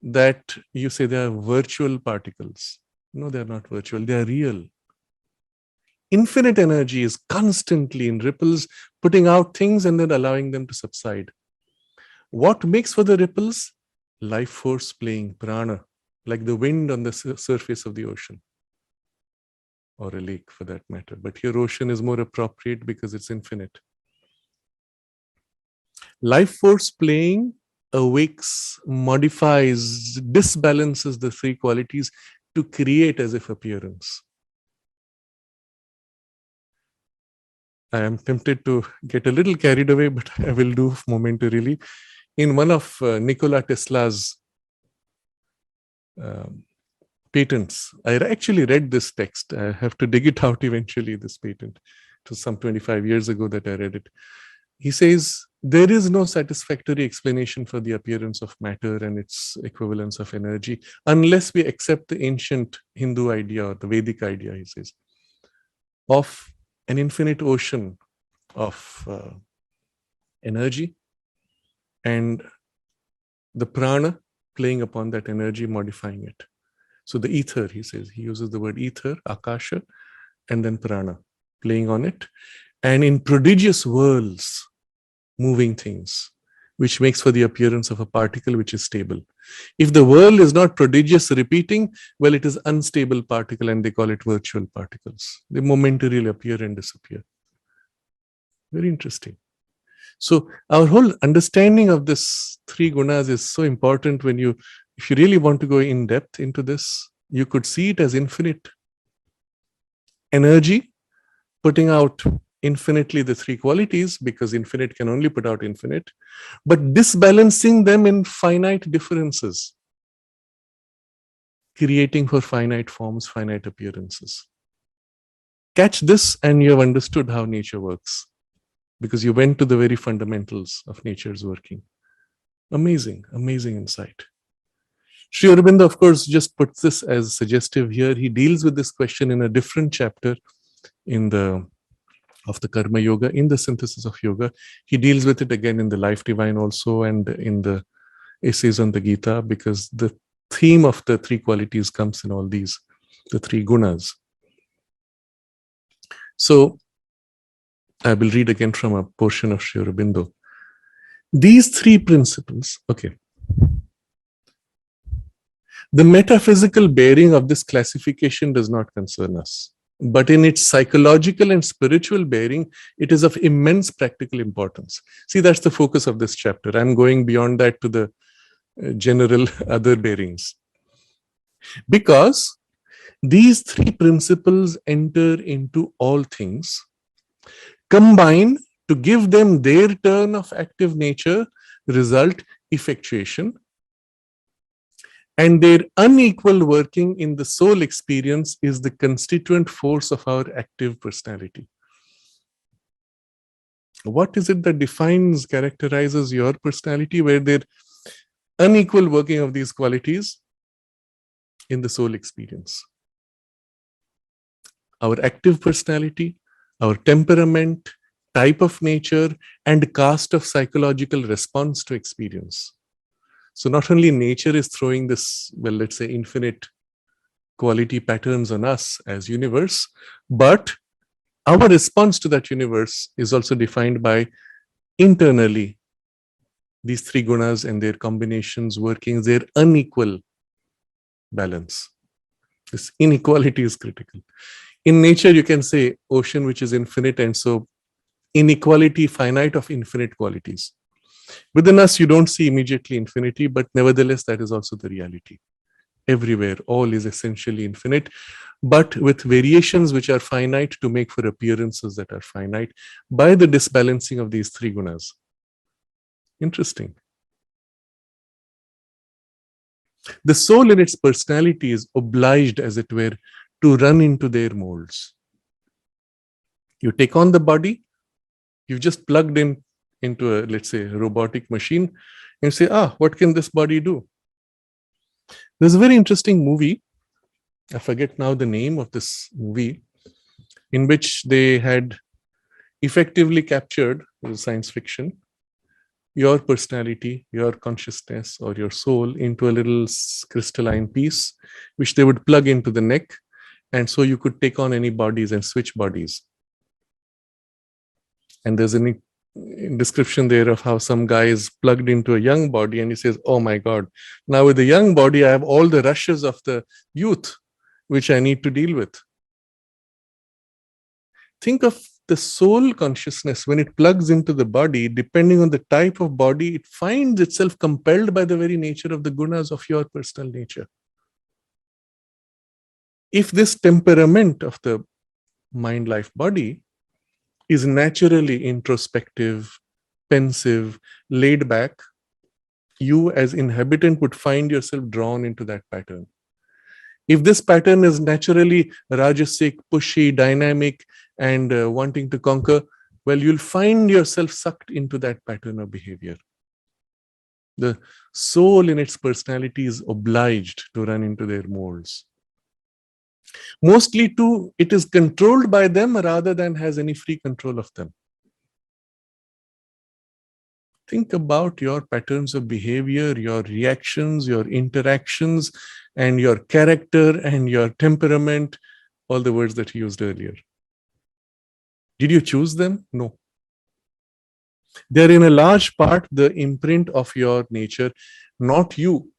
that you say they are virtual particles. No, they're not virtual, they are real. Infinite energy is constantly in ripples, putting out things and then allowing them to subside. What makes for the ripples? Life force playing, prana, like the wind on the surface of the ocean, or a lake for that matter. But here ocean is more appropriate because it's infinite. Life force playing awakes, modifies, disbalances the three qualities to create as if appearance. I am tempted to get a little carried away, but I will do momentarily. In one of Nikola Tesla's patents, I actually read this text. I have to dig it out eventually, this patent. It was some 25 years ago that I read it. He says, there is no satisfactory explanation for the appearance of matter and its equivalence of energy unless we accept the ancient Hindu idea or the Vedic idea, he says, of an infinite ocean of energy and the prana playing upon that energy, modifying it. So the ether, he says, he uses the word ether, akasha, and then prana, playing on it. And in prodigious whirls, moving things. which makes for the appearance of a particle which is stable. If the whirl is not prodigious repeating, well, it is unstable particle, and they call it virtual particles. They momentarily appear and disappear. Very interesting. So our whole understanding of this three gunas is so important. If you really want to go in depth into this, you could see it as infinite energy, putting out infinitely the three qualities, because infinite can only put out infinite, but disbalancing them in finite differences, creating for finite forms, finite appearances. Catch this and you have understood how nature works, because you went to the very fundamentals of nature's working. Amazing, amazing insight. Sri Aurobindo, of course, just puts this as suggestive here. He deals with this question in a different chapter of the Karma Yoga, in the Synthesis of Yoga. He deals with it again in the Life Divine also, and in the Essays on the Gita, because the theme of the three qualities comes in all these, the three gunas. So I will read again from a portion of Sri Aurobindo. These three principles, okay. The metaphysical bearing of this classification does not concern us, but in its psychological and spiritual bearing, it is of immense practical importance. See, that's the focus of this chapter. I'm going beyond that to the general other bearings. Because these three principles enter into all things, combine to give them their turn of active nature, result effectuation, and their unequal working in the soul experience is the constituent force of our active personality. What is it that defines, characterizes your personality, where their unequal working of these qualities in the soul experience? Our active personality, our temperament, type of nature, and caste of psychological response to experience. So not only nature is throwing this, well, let's say infinite quality patterns on us as universe, but our response to that universe is also defined by internally these three gunas and their combinations working, their unequal balance. This inequality is critical. In nature, you can say ocean, which is infinite, and so inequality, finite of infinite qualities. Within us, you don't see immediately infinity, but nevertheless, that is also the reality. Everywhere, all is essentially infinite, but with variations which are finite to make for appearances that are finite by the disbalancing of these three gunas. Interesting. The soul in its personality is obliged, as it were, to run into their molds. You take on the body, you've just plugged into a, let's say, robotic machine, and you say, what can this body do? There's a very interesting movie, I forget now the name of this movie, in which they had effectively captured, science fiction, your personality, your consciousness, or your soul into a little crystalline piece, which they would plug into the neck, and so you could take on any bodies and switch bodies. And there's a description there of how some guy is plugged into a young body and he says, oh my God, now with the young body, I have all the rushes of the youth, which I need to deal with. Think of the soul consciousness when it plugs into the body, depending on the type of body, it finds itself compelled by the very nature of the gunas of your personal nature. If this temperament of the mind-life body is naturally introspective, pensive, laid back, you as inhabitant would find yourself drawn into that pattern. If this pattern is naturally rajasic, pushy, dynamic, and wanting to conquer, well, you'll find yourself sucked into that pattern of behavior. The soul in its personality is obliged to run into their molds. Mostly too, it is controlled by them rather than has any free control of them. Think about your patterns of behavior, your reactions, your interactions, and your character and your temperament, all the words that you used earlier. Did you choose them? No. They're in a large part the imprint of your nature, not you.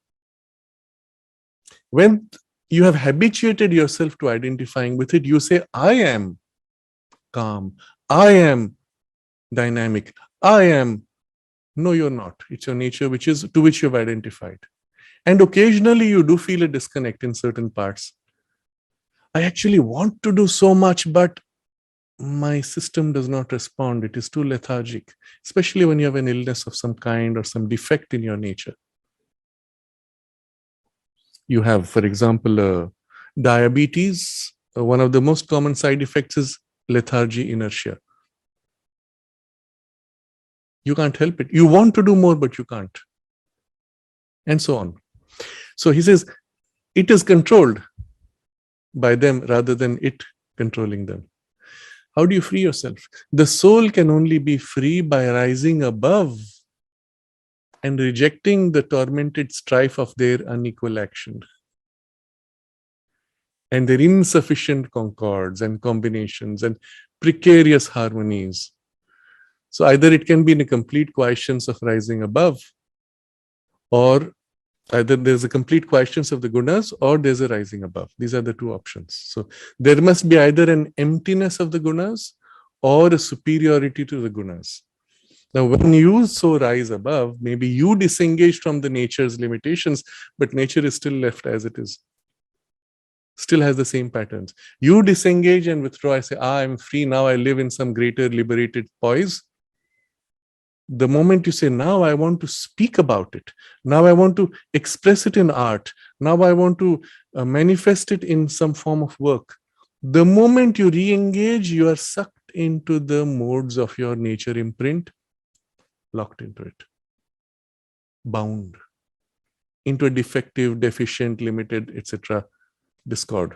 When you have habituated yourself to identifying with it, you say, I am calm, I am dynamic, I am. No, you're not. It's your nature, which is to which you've identified. And occasionally you do feel a disconnect in certain parts. I actually want to do so much, but my system does not respond. It is too lethargic, especially when you have an illness of some kind or some defect in your nature. You have, for example, diabetes. One of the most common side effects is lethargy, inertia. You can't help it. You want to do more, but you can't. And so on. So he says, it is controlled by them rather than it controlling them. How do you free yourself? The soul can only be free by rising above and rejecting the tormented strife of their unequal action and their insufficient concords and combinations and precarious harmonies. So either it can be in a complete quiescence of rising above, or either there's a complete quiescence of the gunas or there's a rising above. These are the two options. So there must be either an emptiness of the gunas or a superiority to the gunas. Now, when you so rise above, maybe you disengage from the nature's limitations, but nature is still left as it is. Still has the same patterns. You disengage and withdraw. I say, I'm free now. I live in some greater liberated poise. The moment you say, now I want to speak about it, now I want to express it in art, now I want to manifest it in some form of work, the moment you re-engage, you are sucked into the modes of your nature imprint, locked into it, bound into a defective, deficient, limited, etc. discord.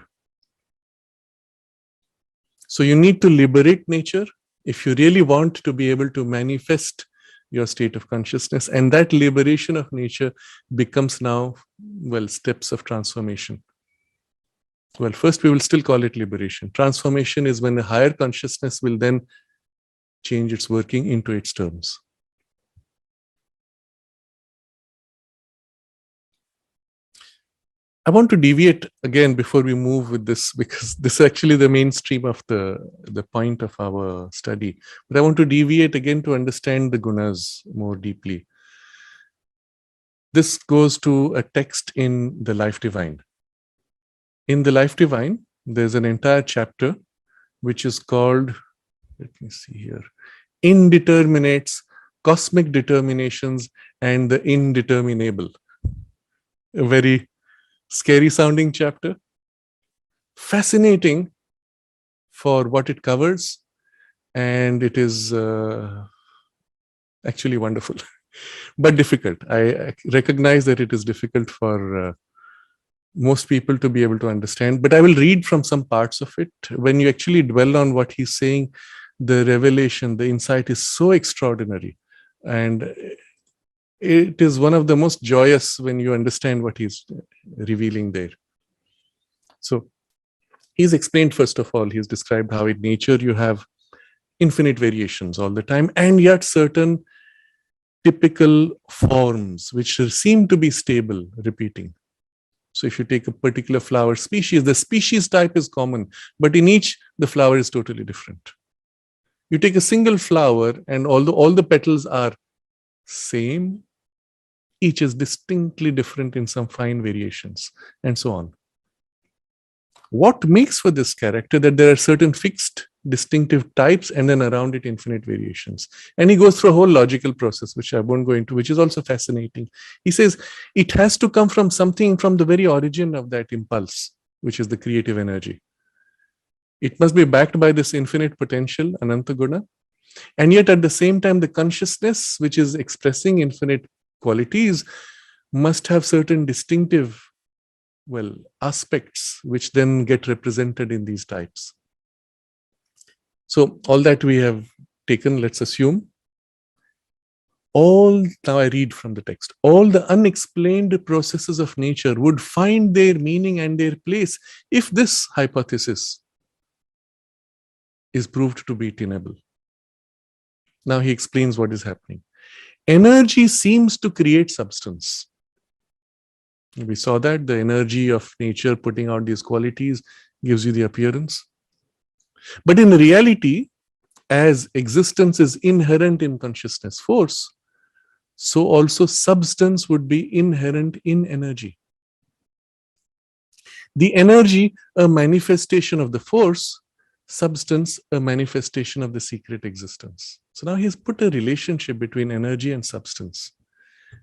So you need to liberate nature if you really want to be able to manifest your state of consciousness, and that liberation of nature becomes now, well, steps of transformation. Well, first we will still call it liberation. Transformation is when a higher consciousness will then change its working into its terms. I want to deviate again before we move with this, because this is actually the mainstream of the point of our study. But I want to deviate again to understand the gunas more deeply. This goes to a text in the Life Divine. In the Life Divine, there's an entire chapter which is called, let me see here, Indeterminates, Cosmic Determinations, and the Indeterminable. A very scary sounding chapter, fascinating for what it covers, and it is actually wonderful, but difficult. I recognize that it is difficult for most people to be able to understand, but I will read from some parts of it. When you actually dwell on what he's saying, the revelation, the insight is so extraordinary, and it is one of the most joyous when you understand what he's revealing there. So he's explained, first of all, he's described how in nature you have infinite variations all the time, and yet certain typical forms which seem to be stable, repeating. So if you take a particular flower species, the species type is common, but in each, the flower is totally different. You take a single flower, and although all the petals are same, each is distinctly different in some fine variations, and so on. What makes for this character that there are certain fixed distinctive types and then around it infinite variations? And he goes through a whole logical process, which I won't go into, which is also fascinating. He says it has to come from something, from the very origin of that impulse, which is the creative energy. It must be backed by this infinite potential, Ananta Guna. And yet at the same time, the consciousness, which is expressing infinite qualities, must have certain distinctive, well, aspects which then get represented in these types. So all that we have taken, let's assume, now I read from the text, all the unexplained processes of nature would find their meaning and their place if this hypothesis is proved to be tenable. Now he explains what is happening. Energy seems to create substance. We saw that the energy of nature putting out these qualities gives you the appearance. But in reality, as existence is inherent in consciousness force, so also substance would be inherent in energy. The energy, a manifestation of the force, substance, a manifestation of the secret existence. So now he has put a relationship between energy and substance,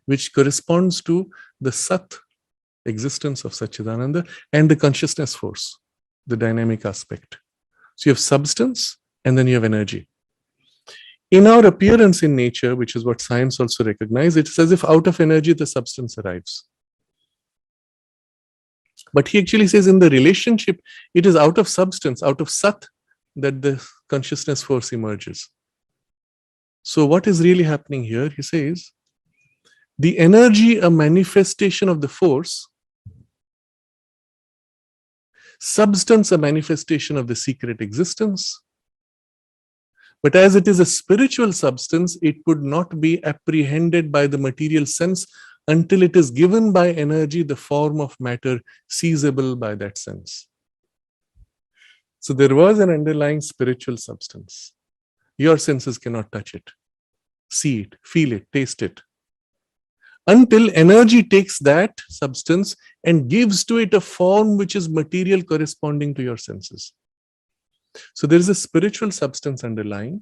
which corresponds to the Sat, existence of Satchidananda, and the consciousness force, the dynamic aspect. So you have substance and then you have energy. In our appearance in nature, which is what science also recognizes, it's as if out of energy the substance arrives. But he actually says in the relationship, it is out of substance, out of Sat, that the consciousness force emerges. So what is really happening here? He says, the energy, a manifestation of the force, substance, a manifestation of the secret existence. But as it is a spiritual substance, it would not be apprehended by the material sense until it is given by energy the form of matter seizable by that sense. So there was an underlying spiritual substance. Your senses cannot touch it, see it, feel it, taste it, until energy takes that substance and gives to it a form which is material corresponding to your senses. So there is a spiritual substance underlying,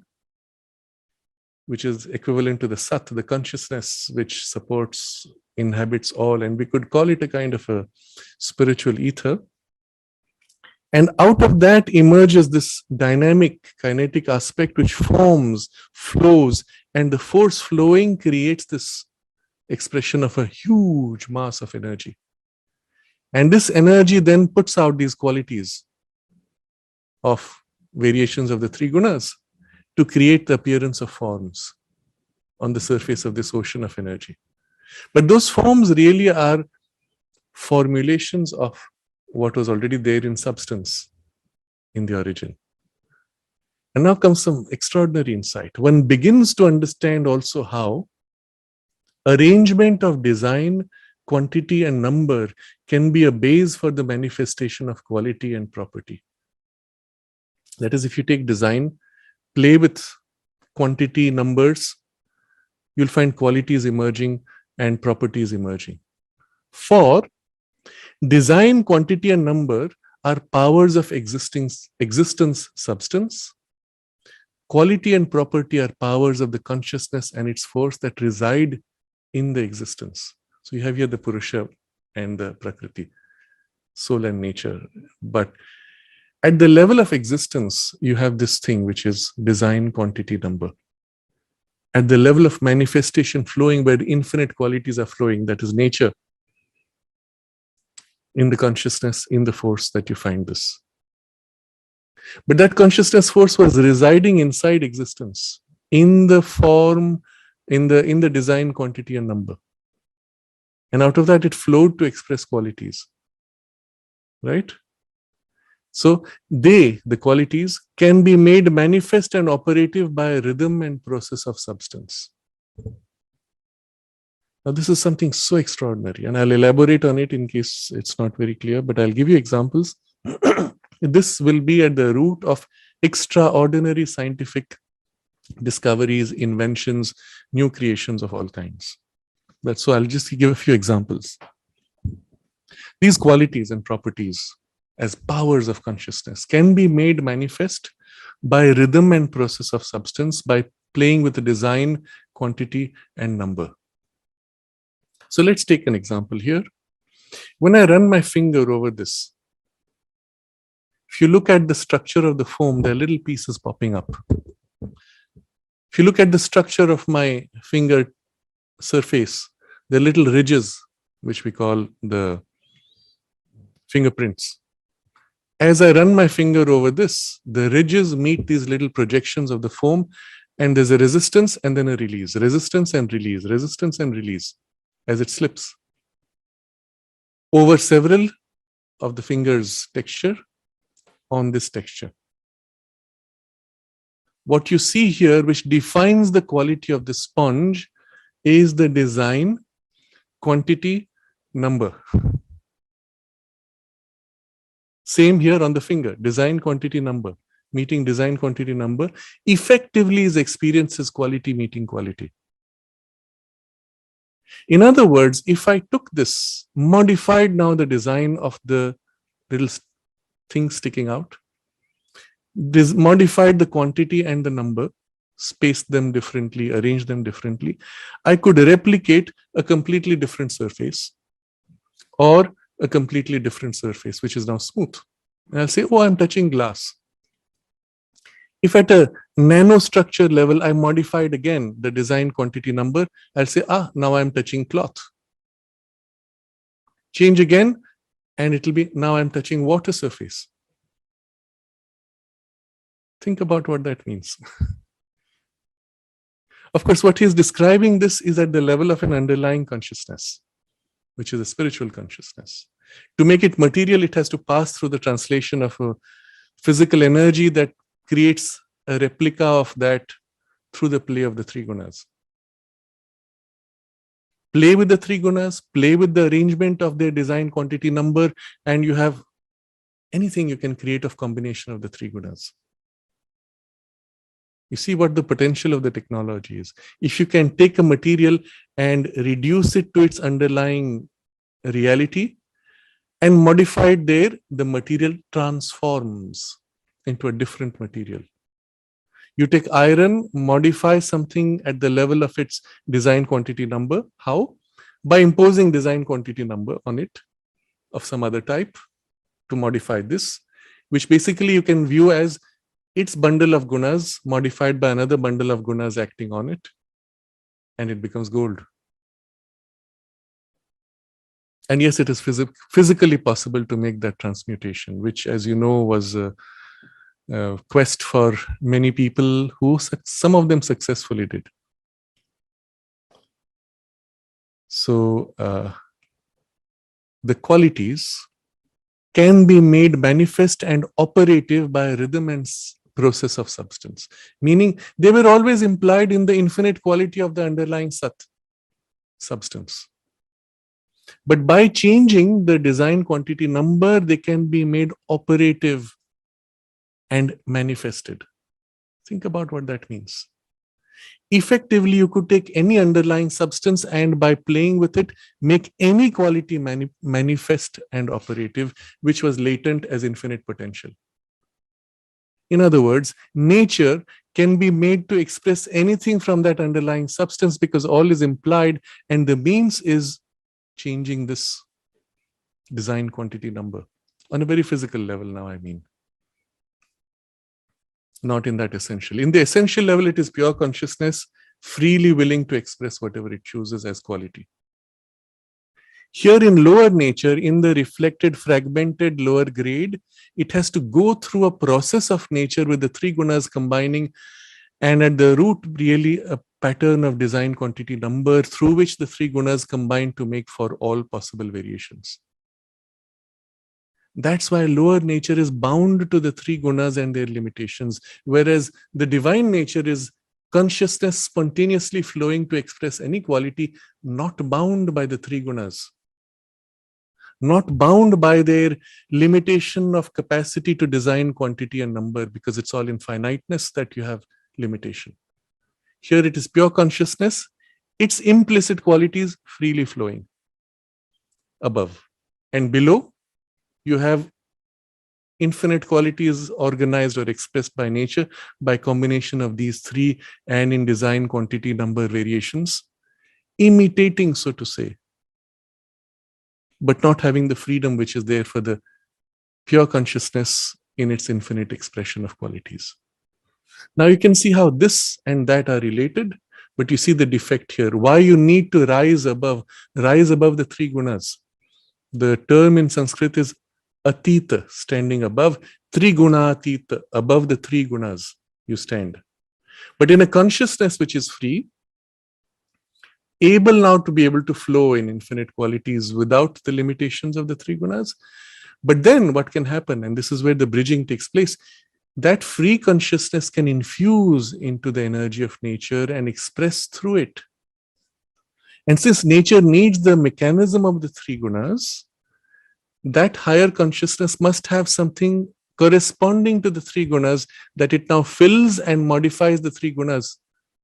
which is equivalent to the Sat, the consciousness which supports, inhabits all, and we could call it a kind of a spiritual ether. And out of that emerges this dynamic, kinetic aspect which forms, flows, and the force flowing creates this expression of a huge mass of energy. And this energy then puts out these qualities of variations of the three gunas to create the appearance of forms on the surface of this ocean of energy. But those forms really are formulations of what was already there in substance in the origin. And now comes some extraordinary insight. One begins to understand also how arrangement of design, quantity, and number can be a base for the manifestation of quality and property. That is, if you take design, play with quantity, numbers, you'll find qualities emerging and properties emerging. For design, quantity, and number are powers of existence, substance. Quality and property are powers of the consciousness and its force that reside in the existence. So you have here the Purusha and the Prakriti, soul and nature. But at the level of existence, you have this thing which is design, quantity, number. At the level of manifestation flowing, where the infinite qualities are flowing, that is nature, in the consciousness, in the force that you find this. But that consciousness force was residing inside existence, in the form, in the design, quantity, and number. And out of that, it flowed to express qualities. Right? So the qualities can be made manifest and operative by rhythm and process of substance. Now, this is something so extraordinary, and I'll elaborate on it in case it's not very clear, but I'll give you examples. This will be at the root of extraordinary scientific discoveries, inventions, new creations of all kinds. So I'll just give a few examples. These qualities and properties as powers of consciousness can be made manifest by rhythm and process of substance, by playing with the design, quantity, and number. So let's take an example here. When I run my finger over this, if you look at the structure of the foam, there are little pieces popping up. If you look at the structure of my finger surface, there are little ridges, which we call the fingerprints. As I run my finger over this, the ridges meet these little projections of the foam, and there's a resistance and then a release, resistance and release, resistance and release as it slips over several of the finger's texture on this texture. What you see here, which defines the quality of the sponge, is the design quantity number. Same here on the finger, design quantity number. Meeting design quantity number effectively is experienced as quality meeting quality. In other words, if I took this, modified now the design of the little thing sticking out, modified the quantity and the number, spaced them differently, arranged them differently, I could replicate a completely different surface or a completely different surface, which is now smooth. And I'll say, oh, I'm touching glass. If at a nanostructure level, I modified again the design quantity number, I'll say, now I'm touching cloth. Change again, and it'll be, now I'm touching water surface. Think about what that means. Of course, what he's describing this is at the level of an underlying consciousness, which is a spiritual consciousness. To make it material, it has to pass through the translation of a physical energy that creates a replica of that through the play of the three gunas. Play with the three gunas, play with the arrangement of their design quantity number, and you have anything you can create of combination of the three gunas. You see what the potential of the technology is. If you can take a material and reduce it to its underlying reality and modify it there, the material transforms into a different material. You take iron, modify something at the level of its design quantity number. How? By imposing design quantity number on it of some other type to modify this, which basically you can view as its bundle of gunas modified by another bundle of gunas acting on it, and it becomes gold. And yes, it is physically possible to make that transmutation, which, as you know, was a quest for many people who some of them successfully did. So the qualities can be made manifest and operative by rhythm and process of substance, meaning they were always implied in the infinite quality of the underlying sat, substance. But by changing the design quantity number, they can be made operative and manifested. Think about what that means. Effectively, you could take any underlying substance and by playing with it, make any quality manifest and operative, which was latent as infinite potential. In other words, nature can be made to express anything from that underlying substance because all is implied, and the means is changing this design quantity number on a very physical level now, I mean. Not in that essential. In the essential level, it is pure consciousness, freely willing to express whatever it chooses as quality. Here in lower nature, in the reflected, fragmented lower grade, it has to go through a process of nature with the three gunas combining, and at the root, really a pattern of design quantity number through which the three gunas combine to make for all possible variations. That's why lower nature is bound to the three gunas and their limitations, whereas the divine nature is consciousness spontaneously flowing to express any quality, not bound by the three gunas, not bound by their limitation of capacity to design quantity and number, because it's all in finiteness that you have limitation. Here it is pure consciousness, its implicit qualities freely flowing above, and below you have infinite qualities organized or expressed by nature by combination of these three and in design quantity number variations, imitating, so to say, but not having the freedom which is there for the pure consciousness in its infinite expression of qualities. Now you can see how this and that are related, but you see the defect here. Why you need to rise above the three gunas. The term in Sanskrit is atita, standing above, triguna atita, above the three gunas you stand. But in a consciousness which is free, able now to be able to flow in infinite qualities without the limitations of the three gunas. But then what can happen, and this is where the bridging takes place, that free consciousness can infuse into the energy of nature and express through it. And since nature needs the mechanism of the three gunas, that higher consciousness must have something corresponding to the three gunas that it now fills and modifies the three gunas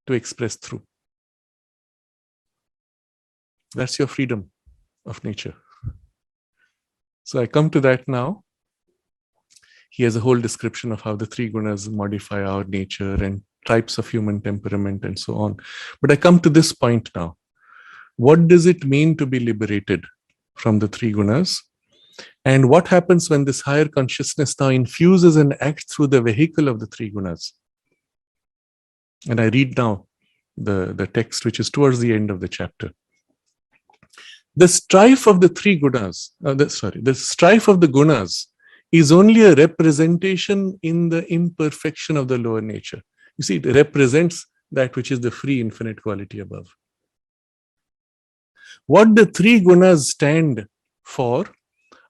to express through. That's your freedom of nature. So I come to that now. He has a whole description of how the three gunas modify our nature and types of human temperament and so on. But I come to this point now. What does it mean to be liberated from the three gunas? And what happens when this higher consciousness now infuses and acts through the vehicle of the three gunas? And I read now the text, which is towards the end of the chapter. The strife of the three gunas, the strife of the gunas is only a representation in the imperfection of the lower nature. You see, it represents that which is the free infinite quality above. What the three gunas stand for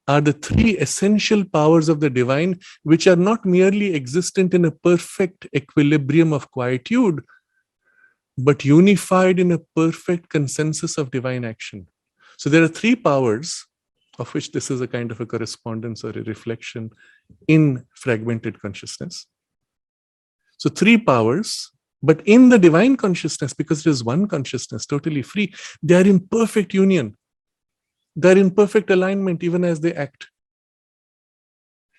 are the three essential powers of the divine, which are not merely existent in a perfect equilibrium of quietude, but unified in a perfect consensus of divine action. So there are three powers, of which this is a kind of a correspondence or a reflection in fragmented consciousness. So three powers, but in the divine consciousness, because it is one consciousness, totally free, they are in perfect union. They're in perfect alignment even as they act.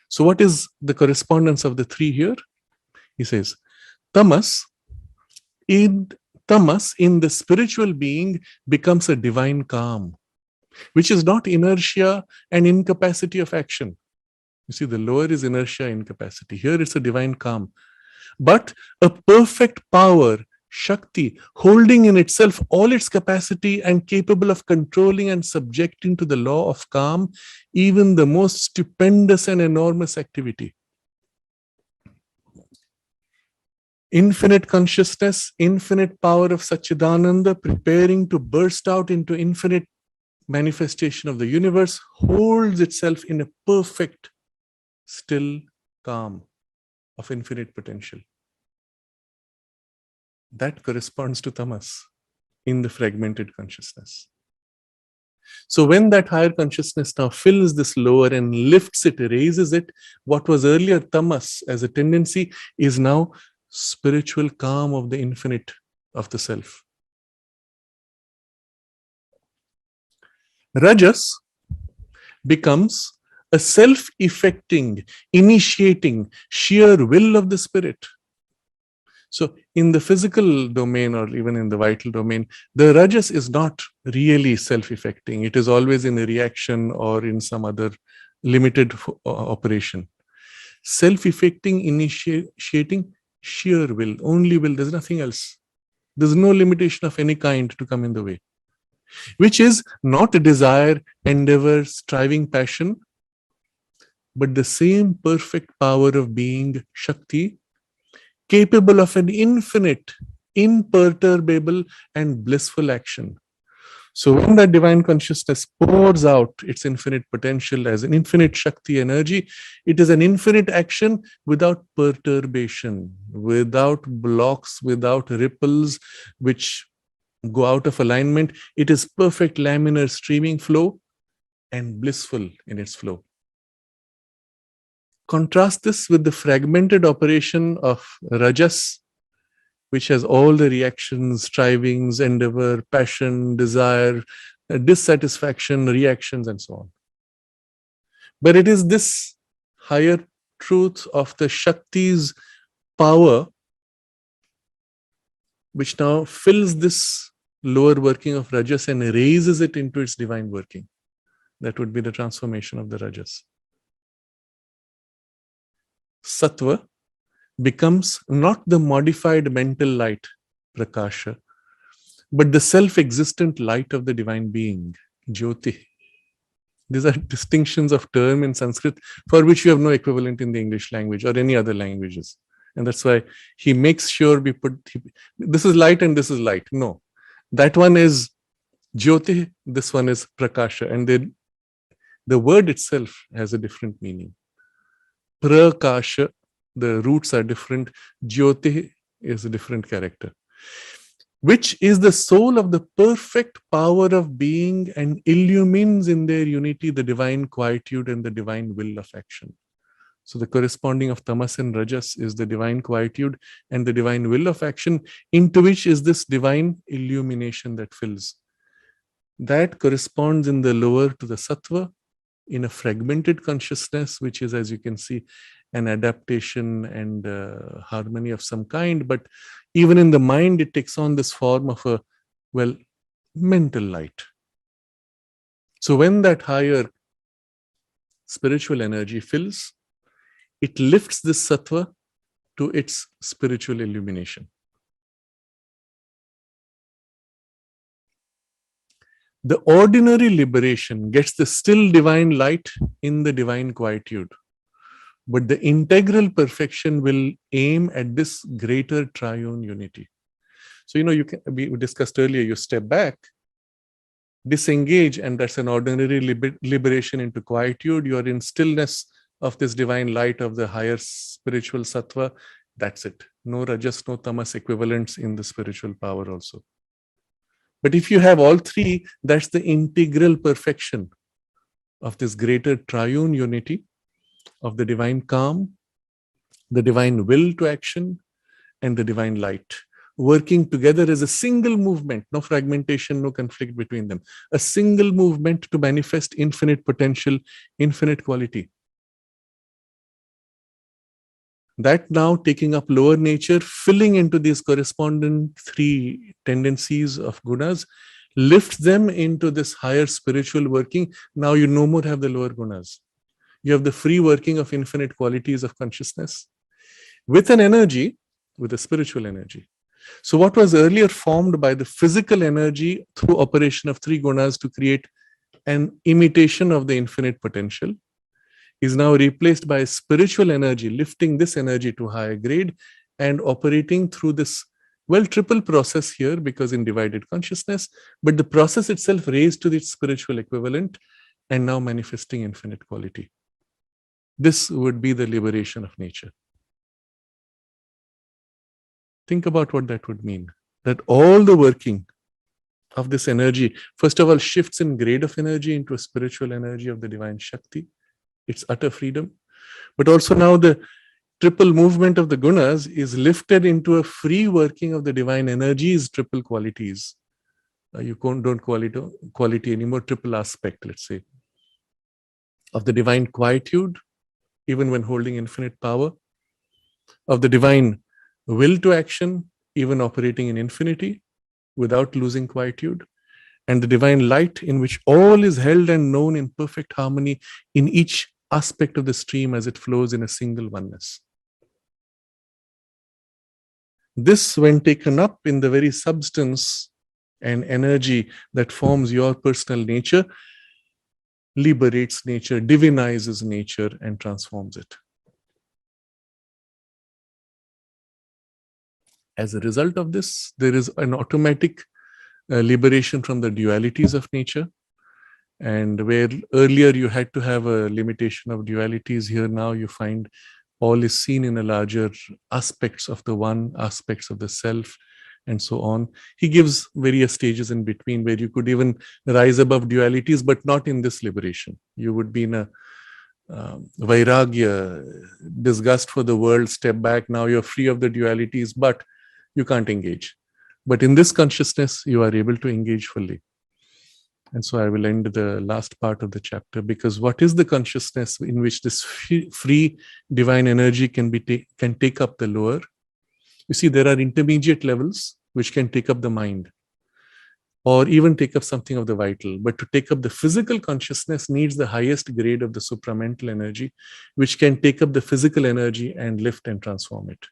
So what is the correspondence of the three here? He says, tamas in the spiritual being becomes a divine calm, which is not inertia and incapacity of action. You see, the lower is inertia, incapacity. Here it's a divine calm. But a perfect power, Shakti, holding in itself all its capacity and capable of controlling and subjecting to the law of calm, even the most stupendous and enormous activity. Infinite consciousness, infinite power of Satchidananda, preparing to burst out into infinite manifestation of the universe, holds itself in a perfect, still calm of infinite potential. That corresponds to tamas in the fragmented consciousness. So when that higher consciousness now fills this lower and lifts it, raises it, what was earlier tamas as a tendency is now spiritual calm of the infinite of the self. Rajas becomes a self-effecting, initiating, sheer will of the spirit. So in the physical domain or even in the vital domain, the rajas is not really self-effecting. It is always in a reaction or in some other limited operation. Self-effecting, initiating, sheer will, only will, there's nothing else. There's no limitation of any kind to come in the way, which is not a desire, endeavor, striving, passion, but the same perfect power of being Shakti, capable of an infinite, imperturbable, and blissful action. So when that divine consciousness pours out its infinite potential as an infinite Shakti energy, it is an infinite action without perturbation, without blocks, without ripples, which go out of alignment. It is perfect laminar streaming flow and blissful in its flow. Contrast this with the fragmented operation of rajas, which has all the reactions, strivings, endeavor, passion, desire, dissatisfaction, reactions, and so on. But it is this higher truth of the Shakti's power which now fills this lower working of rajas and raises it into its divine working. That would be the transformation of the rajas. Sattva becomes not the modified mental light, prakasha, but the self-existent light of the divine being, jyoti. These are distinctions of term in Sanskrit for which we have no equivalent in the English language or any other languages. And that's why he makes sure we put, this is light and this is light. No, that one is jyoti, this one is prakasha. And the word itself has a different meaning. Prakasha the roots are different. Jyoti is a different character, which is the soul of the perfect power of being and illumines in their unity the divine quietude and the divine will of action. So the corresponding of tamas and rajas is the divine quietude and the divine will of action, into which is this divine illumination that fills. That corresponds in the lower to the sattva, in a fragmented consciousness, which is, as you can see, an adaptation and harmony of some kind. But even in the mind, it takes on this form of a, well, mental light. So when that higher spiritual energy fills, it lifts this sattva to its spiritual illumination. The ordinary liberation gets the still divine light in the divine quietude, but the integral perfection will aim at this greater triune unity. So, we discussed earlier, you step back, disengage, and that's an ordinary liberation into quietude. You are in stillness of this divine light of the higher spiritual sattva. That's it. No rajas, no tamas equivalents in the spiritual power also. But if you have all three, that's the integral perfection of this greater triune unity of the divine calm, the divine will to action, and the divine light, working together as a single movement, no fragmentation, no conflict between them, a single movement to manifest infinite potential, infinite quality. That now taking up lower nature, filling into these correspondent three tendencies of gunas, lifts them into this higher spiritual working. Now you no more have the lower gunas. You have the free working of infinite qualities of consciousness with an energy, with a spiritual energy. So what was earlier formed by the physical energy through operation of three gunas to create an imitation of the infinite potential is now replaced by spiritual energy, lifting this energy to higher grade and operating through this, well, triple process here, because in divided consciousness, but the process itself raised to its spiritual equivalent and now manifesting infinite quality. This would be the liberation of nature. Think about what that would mean. That all the working of this energy, first of all, shifts in grade of energy into a spiritual energy of the divine Shakti, its utter freedom. But also now the triple movement of the gunas is lifted into a free working of the divine energies, triple qualities. You don't call it quality anymore, triple aspect, let's say, of the divine quietude, even when holding infinite power, of the divine will to action, even operating in infinity without losing quietude, and the divine light in which all is held and known in perfect harmony in each aspect of the stream as it flows in a single oneness. This, when taken up in the very substance and energy that forms your personal nature, liberates nature, divinizes nature, and transforms it. As a result of this, there is an automatic liberation from the dualities of nature. And where earlier you had to have a limitation of dualities, here now you find all is seen in a larger aspects of the one, aspects of the self, and so on. He gives various stages in between where you could even rise above dualities, but not in this liberation. You would be in a vairagya, disgust for the world, step back. Now you're free of the dualities, but you can't engage. But in this consciousness, you are able to engage fully. And so I will end the last part of the chapter, because what is the consciousness in which this free divine energy can take up the lower? You see, there are intermediate levels which can take up the mind or even take up something of the vital. But to take up the physical consciousness needs the highest grade of the supramental energy, which can take up the physical energy and lift and transform it.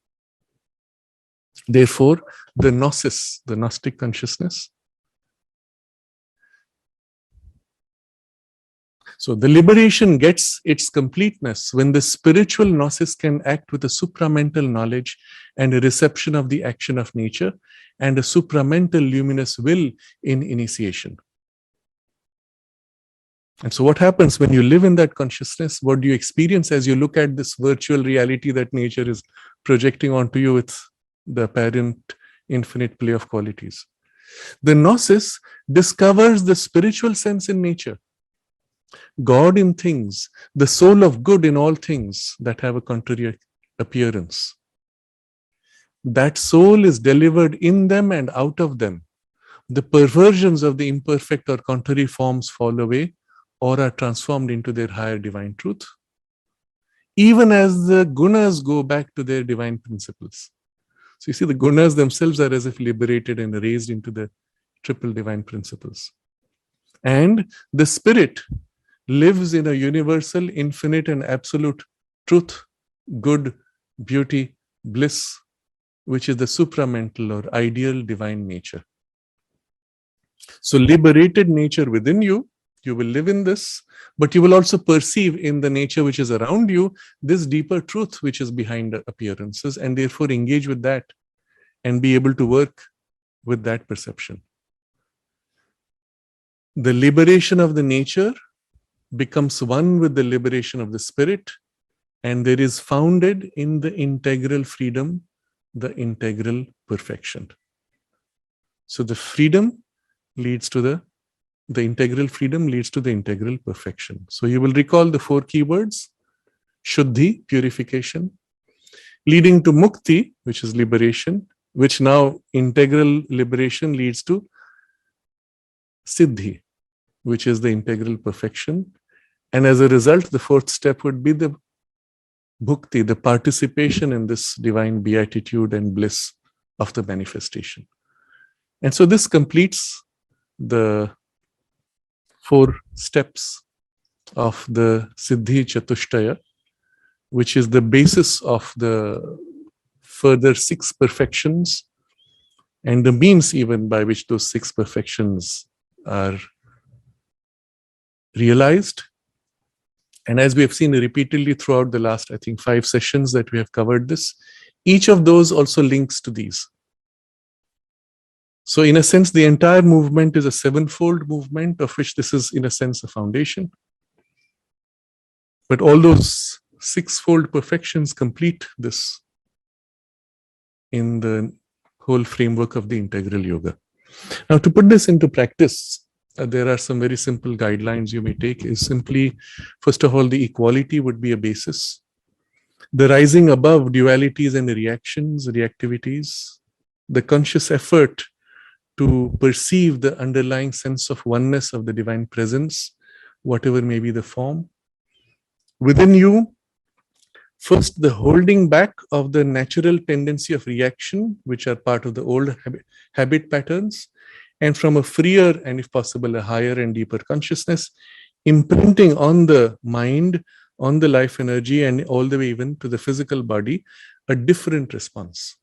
Therefore, the gnosis, the Gnostic consciousness. So the liberation gets its completeness when the spiritual gnosis can act with a supramental knowledge and a reception of the action of nature and a supramental luminous will in initiation. And so what happens when you live in that consciousness? What do you experience as you look at this virtual reality that nature is projecting onto you with the apparent infinite play of qualities? The gnosis discovers the spiritual sense in nature, God in things, the soul of good in all things that have a contrary appearance. That soul is delivered in them and out of them. The perversions of the imperfect or contrary forms fall away or are transformed into their higher divine truth, even as the gunas go back to their divine principles. So you see, the gunas themselves are as if liberated and raised into the triple divine principles. And the spirit lives in a universal, infinite, and absolute truth, good, beauty, bliss, which is the supramental or ideal divine nature. So liberated nature within you, you will live in this, but you will also perceive in the nature which is around you this deeper truth which is behind the appearances, and therefore engage with that and be able to work with that perception. The liberation of the nature becomes one with the liberation of the spirit, and there is founded in the integral freedom, the integral perfection. So the freedom leads to the integral freedom leads to the integral perfection. So you will recall the 4 keywords: Shuddhi, purification, leading to Mukti, which is liberation, which now integral liberation leads to Siddhi, which is the integral perfection. And as a result, the 4th step would be the Bhukti, the participation in this divine beatitude and bliss of the manifestation. And so this completes the 4 steps of the Siddhi Chatushtaya, which is the basis of the further 6 perfections and the means even by which those 6 perfections are realized. And as we have seen repeatedly throughout the last, I think, 5 sessions that we have covered this, each of those also links to these. So in a sense, the entire movement is a 7-fold movement, of which this is, in a sense, a foundation. But all those 6-fold perfections complete this in the whole framework of the integral yoga. Now, to put this into practice, there are some very simple guidelines you may take. Is simply, first of all, the equality would be a basis. The rising above dualities and reactions, reactivities, the conscious effort to perceive the underlying sense of oneness of the divine presence, whatever may be the form. Within you, first, the holding back of the natural tendency of reaction, which are part of the old habit patterns, and from a freer and, if possible, a higher and deeper consciousness, imprinting on the mind, on the life energy, and all the way even to the physical body, a different response.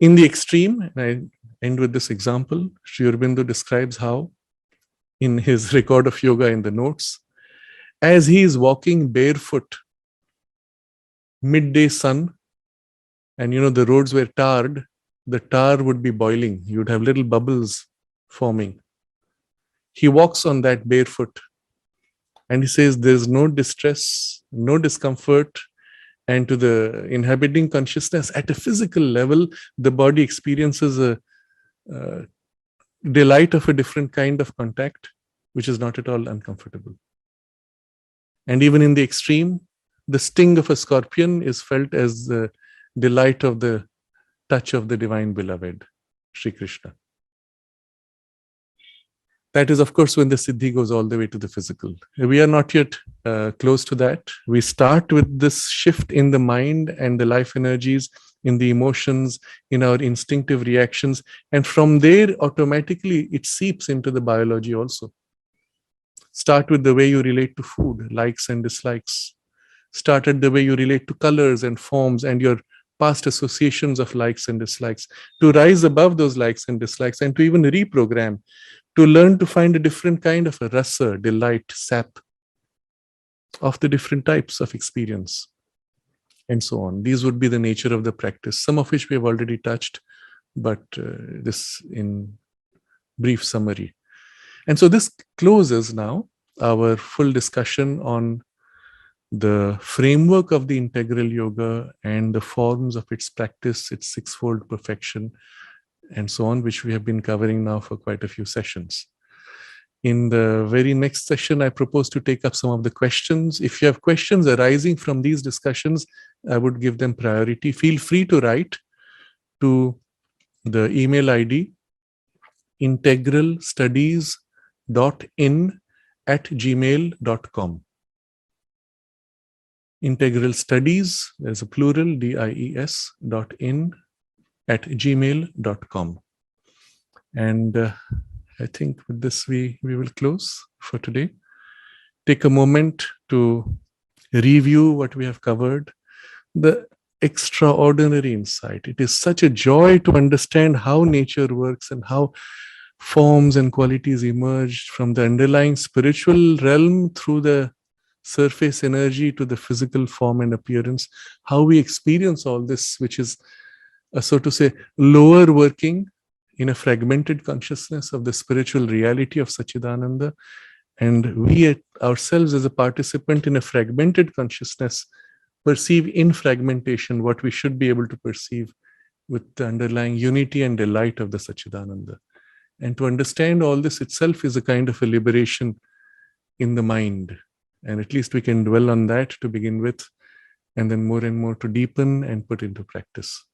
In the extreme, and I end with this example, Sri Aurobindo describes how, in his record of yoga in the notes, as he is walking barefoot, midday sun, and the roads were tarred, the tar would be boiling. You'd have little bubbles forming. He walks on that barefoot, and he says there's no distress, no discomfort, and to the inhabiting consciousness at a physical level, the body experiences a delight of a different kind of contact, which is not at all uncomfortable. And even in the extreme, the sting of a scorpion is felt as the delight of the touch of the divine beloved, Sri Krishna. That is, of course, when the Siddhi goes all the way to the physical. We are not yet close to that. We start with this shift in the mind and the life energies, in the emotions, in our instinctive reactions. And from there, automatically, it seeps into the biology also. Start with the way you relate to food, likes and dislikes. Start at the way you relate to colors and forms and your past associations of likes and dislikes, to rise above those likes and dislikes and to even reprogram, to learn to find a different kind of a rasa, delight, sap of the different types of experience, and so on. These would be the nature of the practice, some of which we have already touched, but this in brief summary. And so this closes now our full discussion on the framework of the integral yoga and the forms of its practice, its sixfold perfection, and so on, which we have been covering now for quite a few sessions. In the very next session, I propose to take up some of the questions. If you have questions arising from these discussions, I would give them priority. Feel free to write to the email ID integralstudies.in@gmail.com. Integral studies, there's a plural, DIES, .in@gmail.com. And I think with this, we will close for today. Take a moment to review what we have covered. The extraordinary insight. It is such a joy to understand how nature works and how forms and qualities emerge from the underlying spiritual realm through the surface energy to the physical form and appearance, how we experience all this, which is a, so to say, lower working in a fragmented consciousness of the spiritual reality of Sachidananda. And we ourselves as a participant in a fragmented consciousness perceive in fragmentation what we should be able to perceive with the underlying unity and delight of the Sachidananda. And to understand all this itself is a kind of a liberation in the mind. And at least we can dwell on that to begin with, and then more and more to deepen and put into practice.